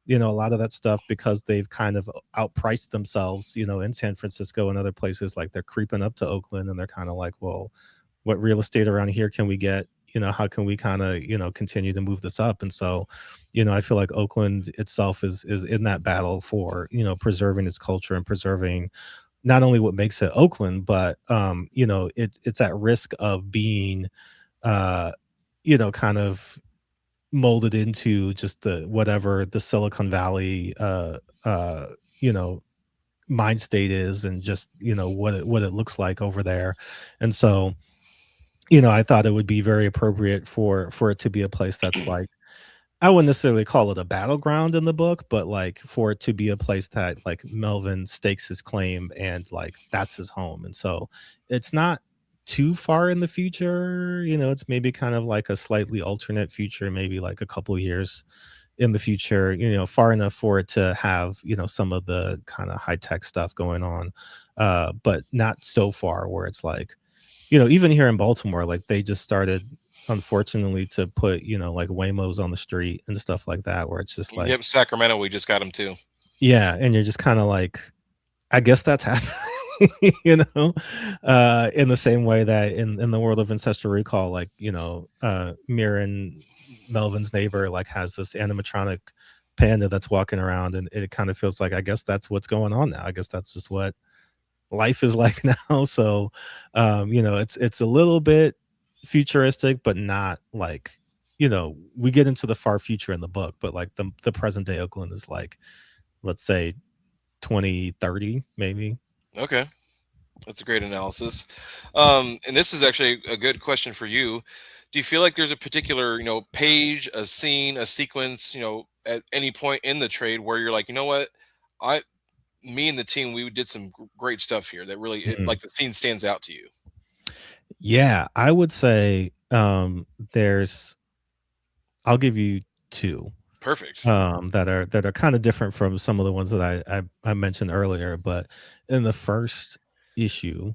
Speaker 2: a lot of that stuff because they've kind of outpriced themselves, in San Francisco and other places, like they're creeping up to Oakland and they're kind of like, well, what real estate around here can we get? How can we kind of, continue to move this up? And so, I feel like Oakland itself is in that battle for, preserving its culture and preserving not only what makes it Oakland, but it's at risk of being uh, kind of molded into just the whatever the Silicon Valley uh, you know, mind state is, and just, what it looks like over there. And so, I thought it would be very appropriate for it to be a place that's like, I wouldn't necessarily call it a battleground in the book, but like for it to be a place that like Melvin stakes his claim and like that's his home. And so it's not too far in the future, it's maybe kind of like a slightly alternate future, maybe like a couple of years in the future, far enough for it to have, some of the kind of high tech stuff going on. But not so far where it's like, even here in Baltimore, like they just started, unfortunately, to put, like Waymos on the street and stuff like that, where it's just
Speaker 1: Yep.
Speaker 2: like,
Speaker 1: Sacramento, we just got them too.
Speaker 2: yeah, and you're just kind of like, I guess that's happening, in the same way that in the world of Ancestral Recall, like, Mirren, Melvin's neighbor, like has this animatronic panda that's walking around, and it kind of feels like, I guess that's what's going on now. I guess that's just what life is like now. So, it's a little bit futuristic, but not like, we get into the far future in the book, but like the present day Oakland is like, let's say 2030, maybe.
Speaker 1: Okay. That's a great analysis. And this is actually a good question for you. Do you feel like there's a particular, page, a scene, a sequence, at any point in the trade where you're like, you know what, I, me and the team, we did some great stuff here that really,
Speaker 2: Mhm.
Speaker 1: like the scene stands out to you.
Speaker 2: Yeah, I would say there's I'll give you two
Speaker 1: Perfect.
Speaker 2: that are kind of different from some of the ones that I mentioned earlier. But in the first issue,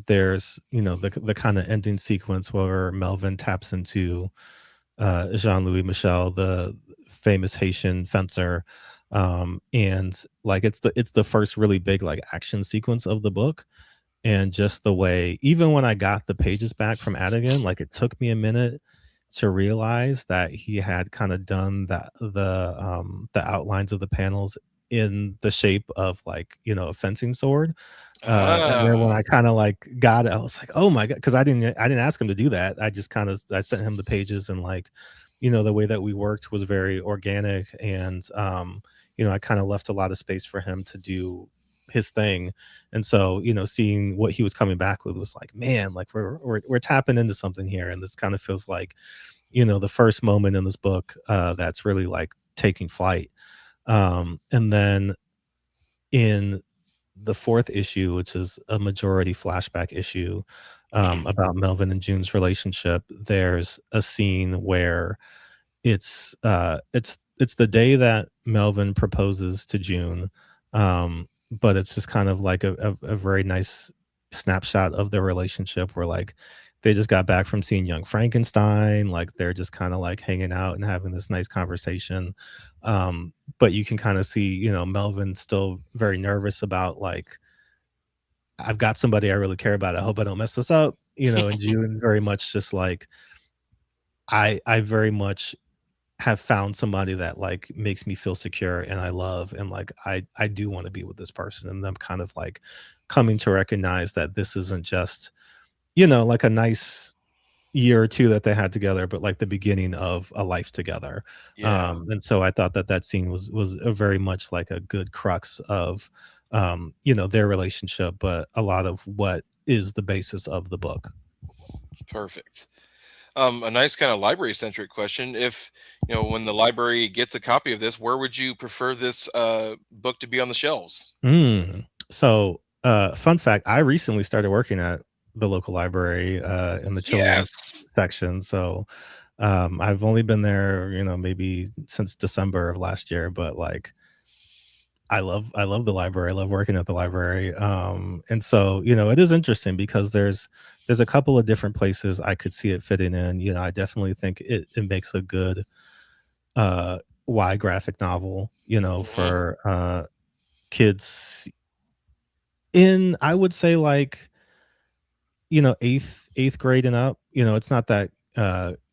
Speaker 2: there's, the kind of ending sequence where Melvin taps into Jean-Louis Michel, the famous Haitian fencer. And like it's the first really big like action sequence of the book. And just the way, even when I got the pages back from Adigan, like it took me a minute to realize that he had kind of done the outlines of the panels in the shape of like, a fencing sword. And then when
Speaker 1: Ah,
Speaker 2: I kinda, like, got it, I was like, "Oh my god," because I didn't ask him to do that. I just kinda I sent him the pages, and, like, the way that we worked was very organic, and, I kinda left a lot of space for him to do his thing. And so, seeing what he was coming back with was like, "Man, like, we're tapping into something here," and this kinda feels like, the first moment in this book, that's really, like, taking flight. And then in the fourth issue, which is a majority flashback issue, about Melvin and June's relationship, there's a scene where it's the day that Melvin proposes to June, but it's just kind of like a very nice snapshot of their relationship where like they just got back from seeing Young Frankenstein, like they're just kind of like hanging out and having this nice conversation. But you can kind of see, Melvin still very nervous about like, I've got somebody I really care about. I hope I don't mess this up, and June very much just like, I very much have found somebody that like makes me feel secure and I love, and like I do want to be with this person, and them kind of like coming to recognize that this isn't just, like a nice year or two that they had together, but like the beginning of a life together.
Speaker 1: yeah,
Speaker 2: And so I thought that that scene was a very much like a good crux of, their relationship, but a lot of what is the basis of the book.
Speaker 1: perfect. A nice kind of library centric question. If, when the library gets a copy of this, where would you prefer this book to be on the shelves?
Speaker 2: So, fun fact, I recently started working at the local library, in the children's
Speaker 1: Yes.
Speaker 2: section. So, I've only been there, maybe since December of last year, but like I love the library. I love working at the library. And so, it is interesting because there's a couple of different places I could see it fitting in. I definitely think it makes a good uh Y graphic novel,
Speaker 1: Hmm.
Speaker 2: for kids in, I would say, like, eighth grade and up. It's not that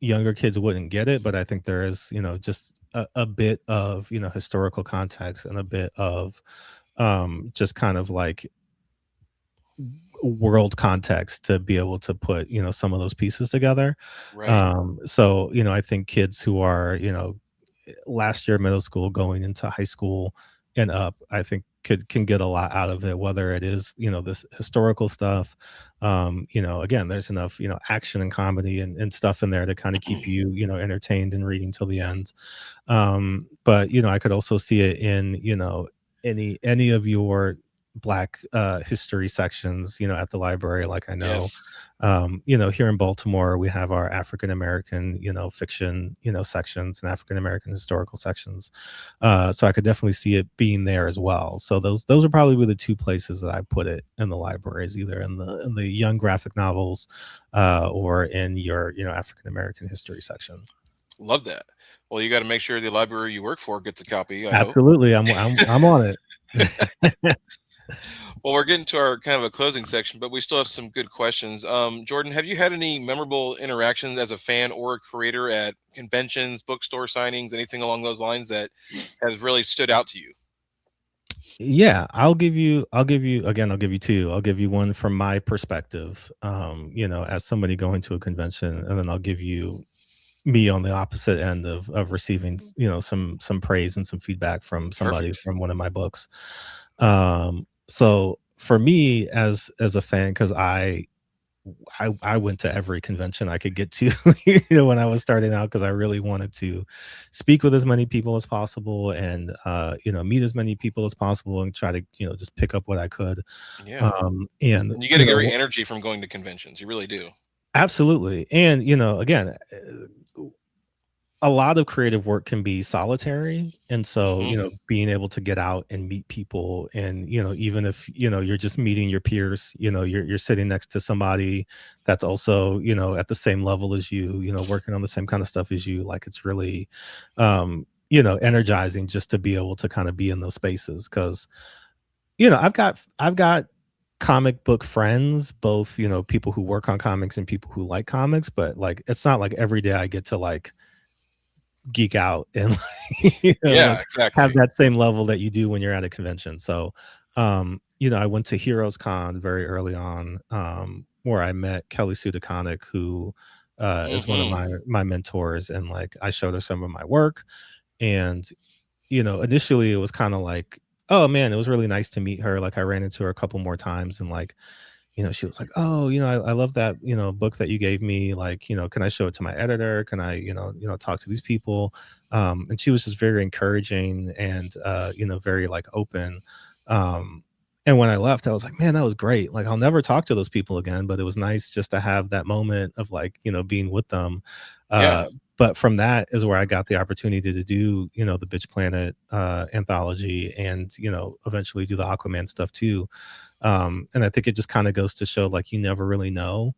Speaker 2: younger kids wouldn't get it, but I think there is, just a bit of, historical context and a bit of just kind of like world context to be able to put, some of those pieces together.
Speaker 1: Right.
Speaker 2: So, I think kids who are, last year middle school going into high school and up, I think can get a lot out of it, whether it is, this historical stuff. Again, there's enough, action and comedy and stuff in there to kind of keep you, entertained and reading till the end. But I could also see it in, any of your black history sections, at the library. Like, I know,
Speaker 1: Yes.
Speaker 2: here in Baltimore, we have our African American, fiction, sections, and African American historical sections. So I could definitely see it being there as well. So those are probably the two places that I put it in the libraries, either in the young graphic novels, or in your, African American history section.
Speaker 1: Love that. Well, you got to make sure the library you work for gets a copy, I hope.
Speaker 2: Absolutely, I'm on it.
Speaker 1: Well, we're getting to our kind of a closing section, but we still have some good questions. Jordan, have you had any memorable interactions as a fan or a creator at conventions, bookstore signings, anything along those lines that has really stood out to you?
Speaker 2: Yeah, I'll give you again, I'll give you 2. I'll give you one from my perspective, as somebody going to a convention, and then I'll give you me on the opposite end of receiving, some praise and some feedback from somebody
Speaker 1: Perfect.
Speaker 2: from one of my books. So for me as a fan, because I went to every convention I could get to, when I was starting out, because I really wanted to speak with as many people as possible and, meet as many people as possible and try to, just pick up what I could.
Speaker 1: Yeah.
Speaker 2: And,
Speaker 1: And you get a great energy from going to conventions. You really do.
Speaker 2: absolutely. And, again, a lot of creative work can be solitary. And so,
Speaker 1: Hmm.
Speaker 2: being able to get out and meet people, and, even if, you're just meeting your peers, you're sitting next to somebody that's also, at the same level as you, working on the same kind of stuff as you, like, it's really, energizing just to be able to kind of be in those spaces. Cause, I've got comic book friends, both, people who work on comics and people who like comics, but like, it's not like every day I get to like geek out and like
Speaker 1: Yeah,
Speaker 2: have
Speaker 1: exactly.
Speaker 2: that same level that you do when you're at a convention. So, I went to Heroes Con very early on, where I met Kelly Sudaconic, who is one of
Speaker 1: Hmm.
Speaker 2: my mentors, and like I showed her some of my work. And initially it was kind of like, oh man, it was really nice to meet her. Like, I ran into her a couple more times, and like, she was like, "Oh, I love that, book that you gave me. Like, can I show it to my editor? Can I, talk to these people?" And she was just very encouraging and, very like open. Um, and when I left, I was like, "Man, that was great. Like, I'll never talk to those people again, but it was nice just to have that moment of like, being with them."
Speaker 1: Yeah.
Speaker 2: Uh, but from that is where I got the opportunity to do, the Bitch Planet anthology, and, eventually do the Aquaman stuff too. And I think it just kind of goes to show, like, you never really know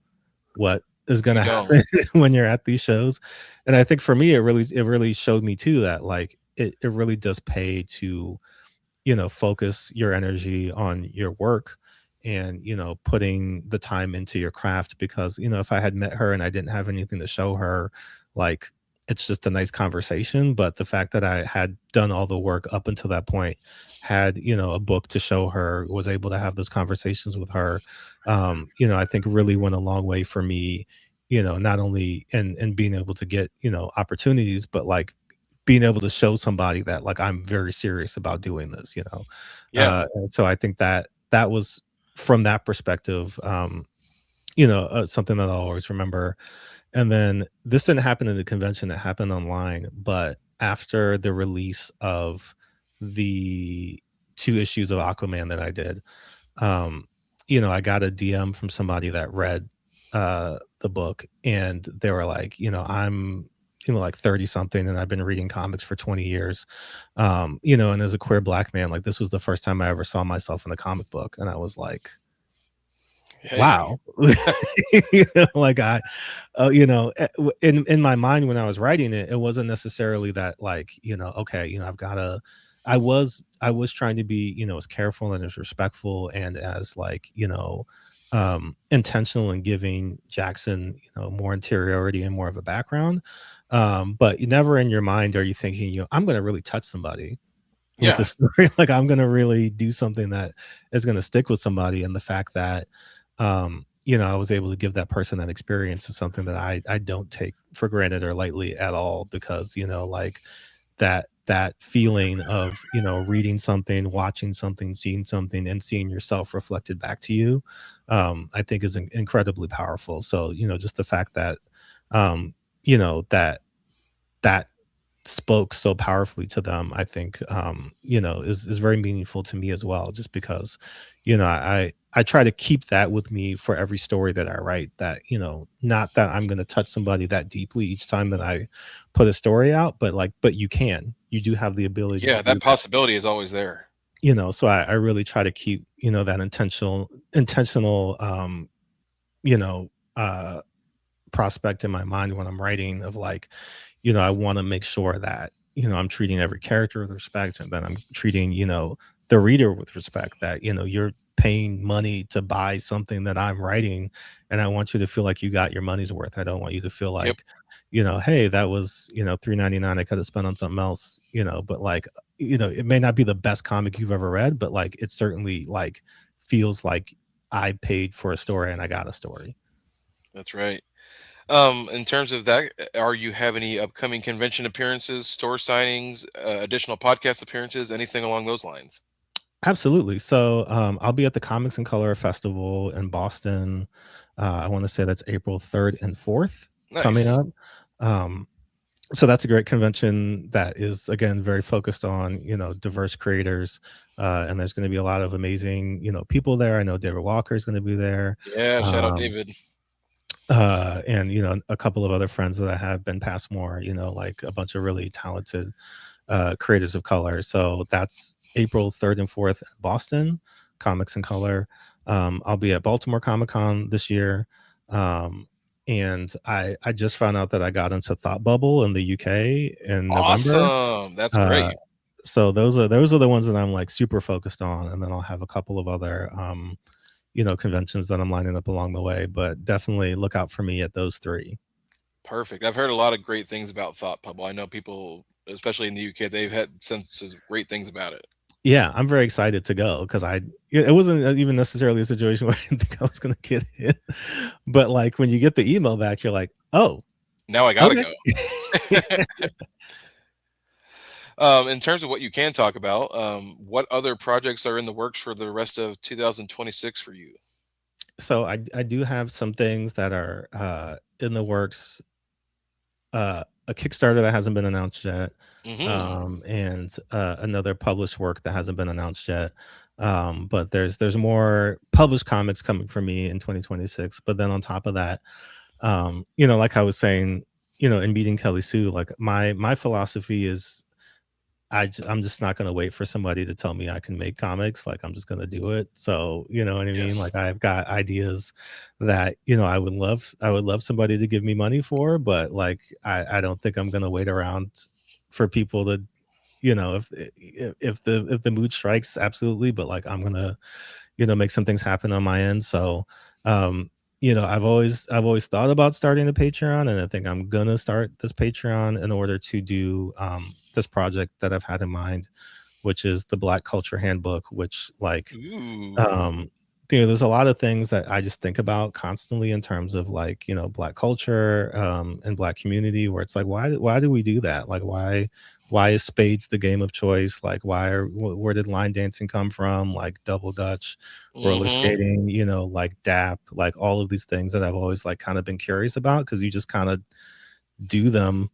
Speaker 2: what is
Speaker 1: You
Speaker 2: gonna
Speaker 1: don't.
Speaker 2: happen when you're at these shows. And I think for me, it really showed me too that like it really does pay to, focus your energy on your work, and, putting the time into your craft. Because, if I had met her and I didn't have anything to show her, like, it's just a nice conversation. But the fact that I had done all the work up until that point, had, a book to show her, was able to have those conversations with her, I think really went a long way for me, not only in being able to get, opportunities, but like being able to show somebody that like I'm very serious about doing this.
Speaker 1: Yeah.
Speaker 2: And so I think that that was, from that perspective, something that I'll always remember. And then this didn't happen in the convention, it happened online. But after the release of the 2 issues of Aquaman that I did, um, I got a DM from somebody that read the book, and they were like, like 30 something, and I've been reading comics for 20 years. And as a queer black man, like this was the first time I ever saw myself in a comic book, and I was like,
Speaker 1: Hey.
Speaker 2: wow. Like in my mind when I was writing it, it wasn't necessarily that like, okay, I've got to I was trying to be, as careful and as respectful and as like, intentional in giving Jackson, more interiority and more of a background. But never in your mind are you thinking, I'm going to really touch somebody with
Speaker 1: Yeah.
Speaker 2: this story. Like I'm gonna really do something that is gonna stick with somebody. And the fact that I was able to give that person that experience is something that I don't take for granted or lightly at all, because like that feeling of reading something, watching something, seeing something, and seeing yourself reflected back to you, I think is incredibly powerful. So just the fact that that spoke so powerfully to them, I think, is very meaningful to me as well, just because, I try to keep that with me for every story that I write, that, not that I'm going to touch somebody that deeply each time that I put a story out, but like, but you do have the ability to
Speaker 1: Yeah,
Speaker 2: do
Speaker 1: that
Speaker 2: that,
Speaker 1: possibility is always there.
Speaker 2: so I really try to keep, that intentional, you know, uh, prospect in my mind when I'm writing of like, I want to make sure that, I'm treating every character with respect, and that I'm treating, the reader with respect, that, you're paying money to buy something that I'm writing, and I want you to feel like you got your money's worth. I don't want you to feel
Speaker 1: Yep.
Speaker 2: like, hey, that was, 3.99 I could have spent on something else, but like, it may not be the best comic you've ever read, but like it certainly like feels like I paid for a story and I got a story.
Speaker 1: That's right. In terms of that, are you have any upcoming convention appearances, store signings, additional podcast appearances, anything along those lines?
Speaker 2: Absolutely. So, I'll be at the Comics and Color Festival in Boston. I want to say that's April 3rd and 4th coming
Speaker 1: Nice.
Speaker 2: up. Um, so that's a great convention that is again very focused on diverse creators, and there's going to be a lot of amazing people there. I know David Walker is going to be there,
Speaker 1: Yeah, shout out
Speaker 2: um,
Speaker 1: David.
Speaker 2: and a couple of other friends that I have, Ben Passmore, like a bunch of really talented creators of color. So that's April 3rd and 4th in Boston, Comics in Color. I'll be at Baltimore Comic Con this year. Um, and I just found out that I got into Thought Bubble in the UK in November.
Speaker 1: Awesome. That's
Speaker 2: Uh,
Speaker 1: great.
Speaker 2: so those are the ones that I'm like super focused on, and then I'll have a couple of other conventions that I'm lining up along the way. But definitely look out for me at those three.
Speaker 1: Perfect. I've heard a lot of great things about Thought Bubble. I know people, especially in the UK, they've had senses great things about it.
Speaker 2: Yeah, I'm very excited to go because it wasn't even necessarily a situation where I didn't think I was gonna get in, but, like, when you get the email back, you're like, "Oh,
Speaker 1: Now I gotta
Speaker 2: okay."
Speaker 1: go. In terms of what you can talk about, what other projects are in the works for the rest of 2026 for you?
Speaker 2: So I do have some things that are, in the works, a Kickstarter that hasn't been announced yet,
Speaker 1: Hmm.
Speaker 2: and, another published work that hasn't been announced yet, but there's more published comics coming for me in 2026, but then on top of that, like I was saying, in meeting Kelly Sue, like my philosophy is I'm just not gonna wait for somebody to tell me I can make comics, like, I'm just gonna do it. So, you know what I mean?
Speaker 1: Yes.
Speaker 2: Like, I've got ideas that, I would love somebody to give me money for, but, like, I don't think I'm gonna wait around for people to, if the mood strikes, absolutely, but, like, I'm gonna, make some things happen on my end. So, um, I've always thought about starting a Patreon, and I think I'm gonna start this Patreon in order to do this project that I've had in mind, which is the Black Culture Handbook, which like
Speaker 1: Ooh.
Speaker 2: um there's a lot of things that I just think about constantly in terms of like, Black culture, and Black community, where it's like, why do we do that? Like, why is spades the game of choice? Like, where did line dancing come from? Like double dutch, roller
Speaker 1: Hmm.
Speaker 2: skating, like dap, like all of these things that I've always like kind of been curious about, because you just kind of do them.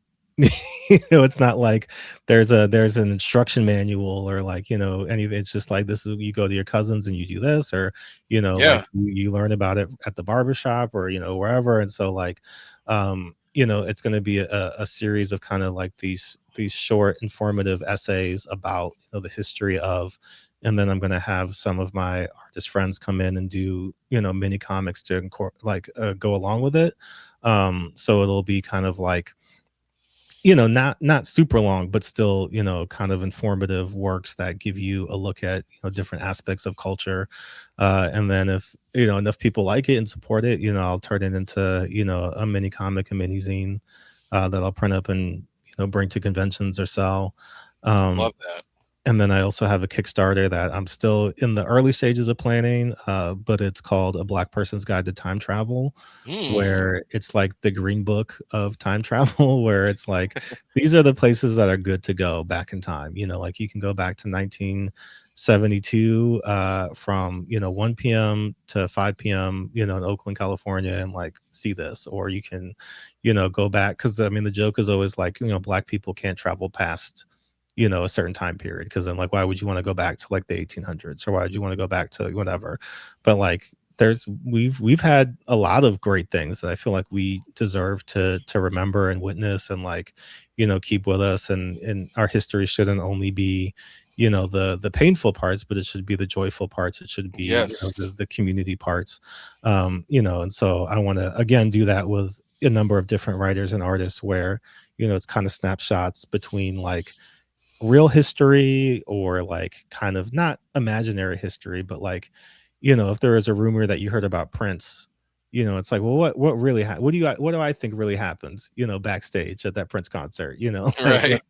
Speaker 2: It's not like there's an instruction manual or like, anything. It's just like, this is, you go to your cousins and you do this, or like
Speaker 1: Yeah.
Speaker 2: you learn about it at the barber shop, or wherever. And so like, it's going to be a series of kind of like these short informative essays about the history of, and then I'm going to have some of my artist friends come in and do mini comics to go along with it. So it'll be kind of like not super long, but still, kind of informative works that give you a look at, different aspects of culture. And then if, enough people like it and support it, I'll turn it into, a mini comic, a mini zine, that I'll print up and, bring to conventions or sell. Um,
Speaker 1: Love that.
Speaker 2: and then I also have a Kickstarter that I'm still in the early stages of planning, but it's called A Black Person's Guide to Time Travel,
Speaker 1: Mm,
Speaker 2: where it's like the green book of time travel, where it's like these are the places that are good to go back in time. Like you can go back to 1972 from 1 p.m. to 5 p.m. In Oakland, California, and like see this, or you can go back because I mean the joke is always like black people can't travel past a certain time period because then like why would you want to go back to like the 1800s or why would you want to go back to whatever, but like we've had a lot of great things that I feel like we deserve to remember and witness and like keep with us, and our history shouldn't only be the painful parts, but it should be the joyful parts. It should be
Speaker 1: yes.
Speaker 2: the community parts. And so I want to again do that with a number of different writers and artists where it's kind of snapshots between like real history or like kind of not imaginary history, but like, if there is a rumor that you heard about Prince, it's like, well, what really, what do I think really happens, backstage at that Prince concert, like
Speaker 1: Right.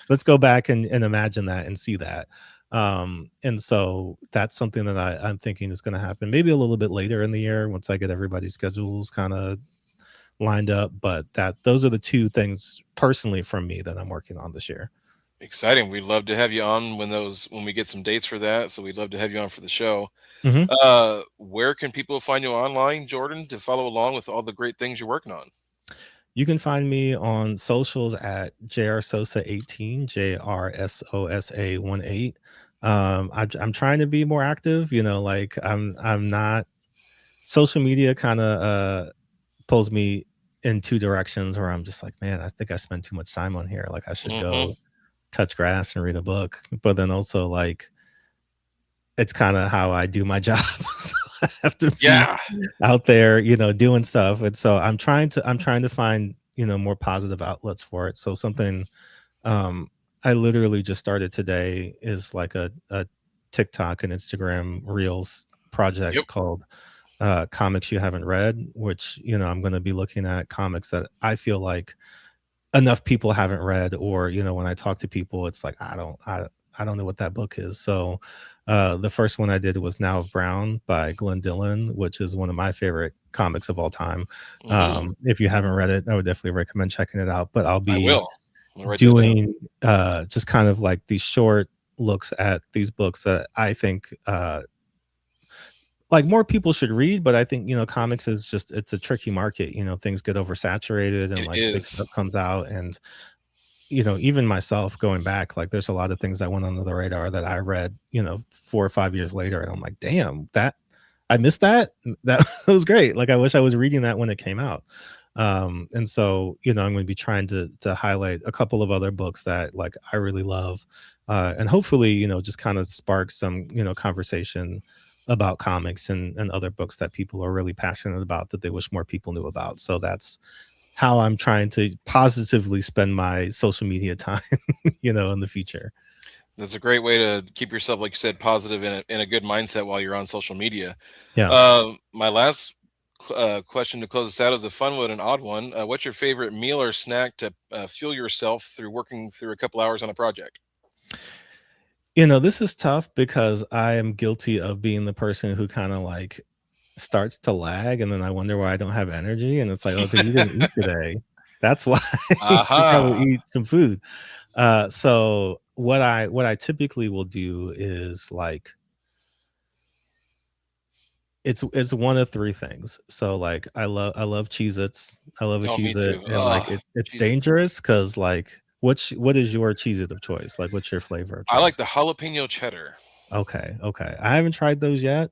Speaker 2: let's go back and imagine that and see that. And so that's something that I'm thinking is going to happen maybe a little bit later in the year once I get everybody's schedules kind of lined up. But those are the two things personally from me that I'm working on this year.
Speaker 1: Exciting. We'd love to have you on when we get some dates for that. So we'd love to have you on for the show.
Speaker 2: Mhm.
Speaker 1: Where can people find you online, Jordan, to follow along with all the great things you're working on?
Speaker 2: You can find me on socials at JRSosa18, JRSOSA18. I'm trying to be more active, like I'm not social media kind of pulls me in two directions where I'm just like, man, I think I spend too much time on here. Like I should
Speaker 1: Hmm.
Speaker 2: go touch grass and read a book. But then also like it's kind of how I do my job. So I have to be
Speaker 1: Yeah.
Speaker 2: out there, doing stuff. And so I'm trying to find, more positive outlets for it. So something I literally just started today is like a TikTok and Instagram Reels
Speaker 1: Yep.
Speaker 2: project called Comics You Haven't Read, which, I'm going to be looking at comics that I feel like enough people haven't read, or when I talk to people it's like I don't know what that book is. So the first one I did was Now of Brown by Glenn Dillon, which is one of my favorite comics of all time.
Speaker 1: Hmm.
Speaker 2: If you haven't read it, I would definitely recommend checking it out. But I'll
Speaker 1: I
Speaker 2: be
Speaker 1: will. I'll write that down.
Speaker 2: doing just kind of like these short looks at these books that I think like more people should read, but I think comics is just it's a tricky market. Things get oversaturated and
Speaker 1: It
Speaker 2: like big
Speaker 1: is.
Speaker 2: stuff comes out, and even myself going back, like there's a lot of things that went under the radar that I read, 4 or 5 years later, and I'm like, damn, that I missed that. That was great. Like I wish I was reading that when it came out. And so, I'm going to be trying to highlight a couple of other books that like I really love, and hopefully, just kind of spark some, conversation about comics and other books that people are really passionate about that they wish more people knew about. So that's how I'm trying to positively spend my social media time, in the future.
Speaker 1: That's a great way to keep yourself, like you said, positive in a good mindset while you're on social media.
Speaker 2: Yeah.
Speaker 1: My last question to close us out is a fun one, an odd one. What's your favorite meal or snack to fuel yourself through working through a couple hours on a project?
Speaker 2: This is tough because I am guilty of being the person who kind of like starts to lag and then I wonder why I don't have energy. And it's like, oh, because you didn't eat today. That's why you should probably
Speaker 1: Aha.
Speaker 2: eat some food. So what I typically will do is like it's one of three things. So like I love Cheez-Its. I love a
Speaker 1: Oh, me
Speaker 2: Cheez-It,
Speaker 1: too.
Speaker 2: and like
Speaker 1: Oh,
Speaker 2: it's
Speaker 1: Jesus.
Speaker 2: dangerous because like what is your Cheez-It of choice? Like what's your flavor of
Speaker 1: I like
Speaker 2: choice?
Speaker 1: the jalapeno cheddar.
Speaker 2: Okay, okay. I haven't tried those yet,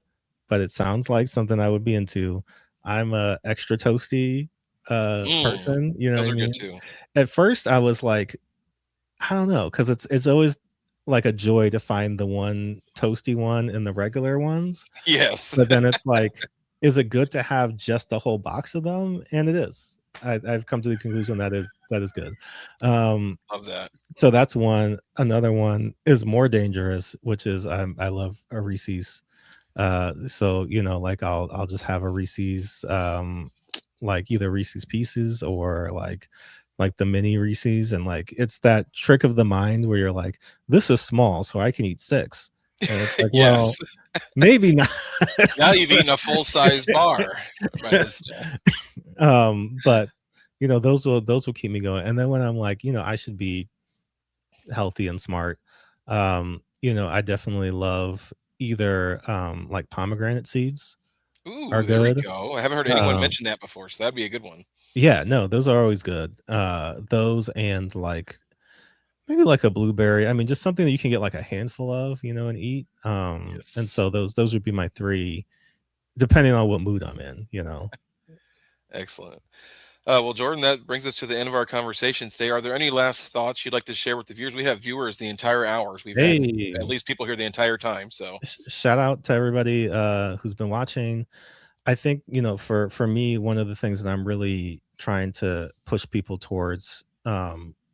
Speaker 2: but it sounds like something I would be into. I'm a extra toasty.
Speaker 1: Mm,
Speaker 2: person, you know what
Speaker 1: those
Speaker 2: I
Speaker 1: are good
Speaker 2: mean?
Speaker 1: too.
Speaker 2: At first, I was like, I don't know, because it's always like a joy to find the one toasty one in the regular ones,
Speaker 1: Yes,
Speaker 2: but then it's like, is it good to have just a whole box of them? And it is. I've come to the conclusion that is good. Um,
Speaker 1: love that.
Speaker 2: so that's one. Another one is more dangerous, which is I love a Reese's. So like I'll just have a Reese's, like either Reese's Pieces or like the mini Reese's, and like it's that trick of the mind where you're like, this is small, so I can eat six, and it's like,
Speaker 1: Yes.
Speaker 2: well, maybe not.
Speaker 1: Now you've eaten a full size bar by this time.
Speaker 2: But those will keep me going. And then when I'm like, I should be healthy and smart, I definitely love either like pomegranate seeds are
Speaker 1: Ooh, there we
Speaker 2: good.
Speaker 1: go. I haven't heard anyone
Speaker 2: Um,
Speaker 1: mention that before, so that'd be a good one.
Speaker 2: yeah, no, those are always good. Those and like maybe like a blueberry. I mean, just something that you can get like a handful of, and eat. And
Speaker 1: Yes.
Speaker 2: so those would be my three, depending on what mood I'm in.
Speaker 1: Excellent. Well, Jordan, that brings us to the end of our conversation today. Are there any last thoughts you'd like to share with the viewers? We have viewers the entire hours. We've had at
Speaker 2: Hey,
Speaker 1: least people here the entire time. So,
Speaker 2: shout out to everybody who's been watching. I think, for me, one of the things that I'm really trying to push people towards,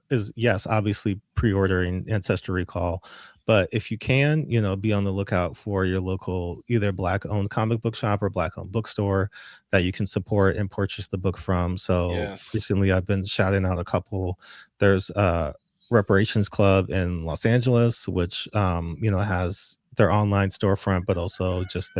Speaker 2: is, yes, obviously pre-ordering Ancestral Recall, but if you can, be on the lookout for your local either black-owned comic book shop or black-owned bookstore that you can support and purchase the book from. So
Speaker 1: yes.
Speaker 2: recently, I've been shouting out a couple. There's Reparations Club in Los Angeles, which has their online storefront, but also just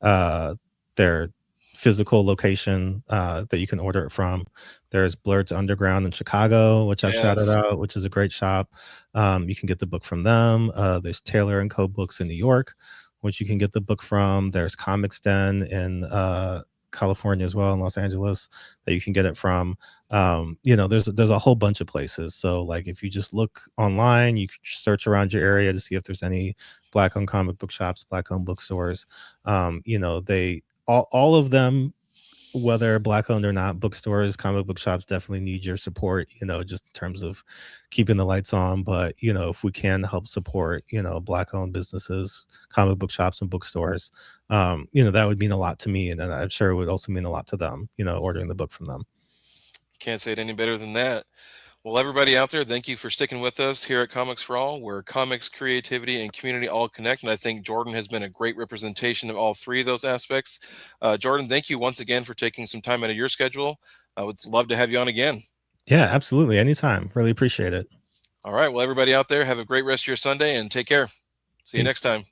Speaker 2: uh their physical location that you can order it from. There's Blurred's Underground in Chicago, which I've shouted
Speaker 1: Yes.
Speaker 2: out, which is a great shop. You can get the book from them. There's Taylor and Co. Books in New York, which you can get the book from. There's Comix Den in California as well, in Los Angeles, that you can get it from. There's a whole bunch of places. So like if you just look online, you can search around your area to see if there's any black-owned comic book shops, black-owned bookstores. They all of them, whether black owned or not, bookstores, comic book shops definitely need your support, just in terms of keeping the lights on. But, if we can help support, black owned businesses, comic book shops and bookstores, that would mean a lot to me. And then I'm sure it would also mean a lot to them, ordering the book from them.
Speaker 1: Can't say it any better than that. Well, everybody out there, thank you for sticking with us here at Comics for All, where comics, creativity, and community all connect. And I think Jordan has been a great representation of all three of those aspects. Jordan, thank you once again for taking some time out of your schedule. I would love to have you on again.
Speaker 2: Yeah, absolutely. Anytime. Really appreciate it.
Speaker 1: All right. Well, everybody out there, have a great rest of your Sunday and take care. See you next
Speaker 2: Peace.
Speaker 1: time.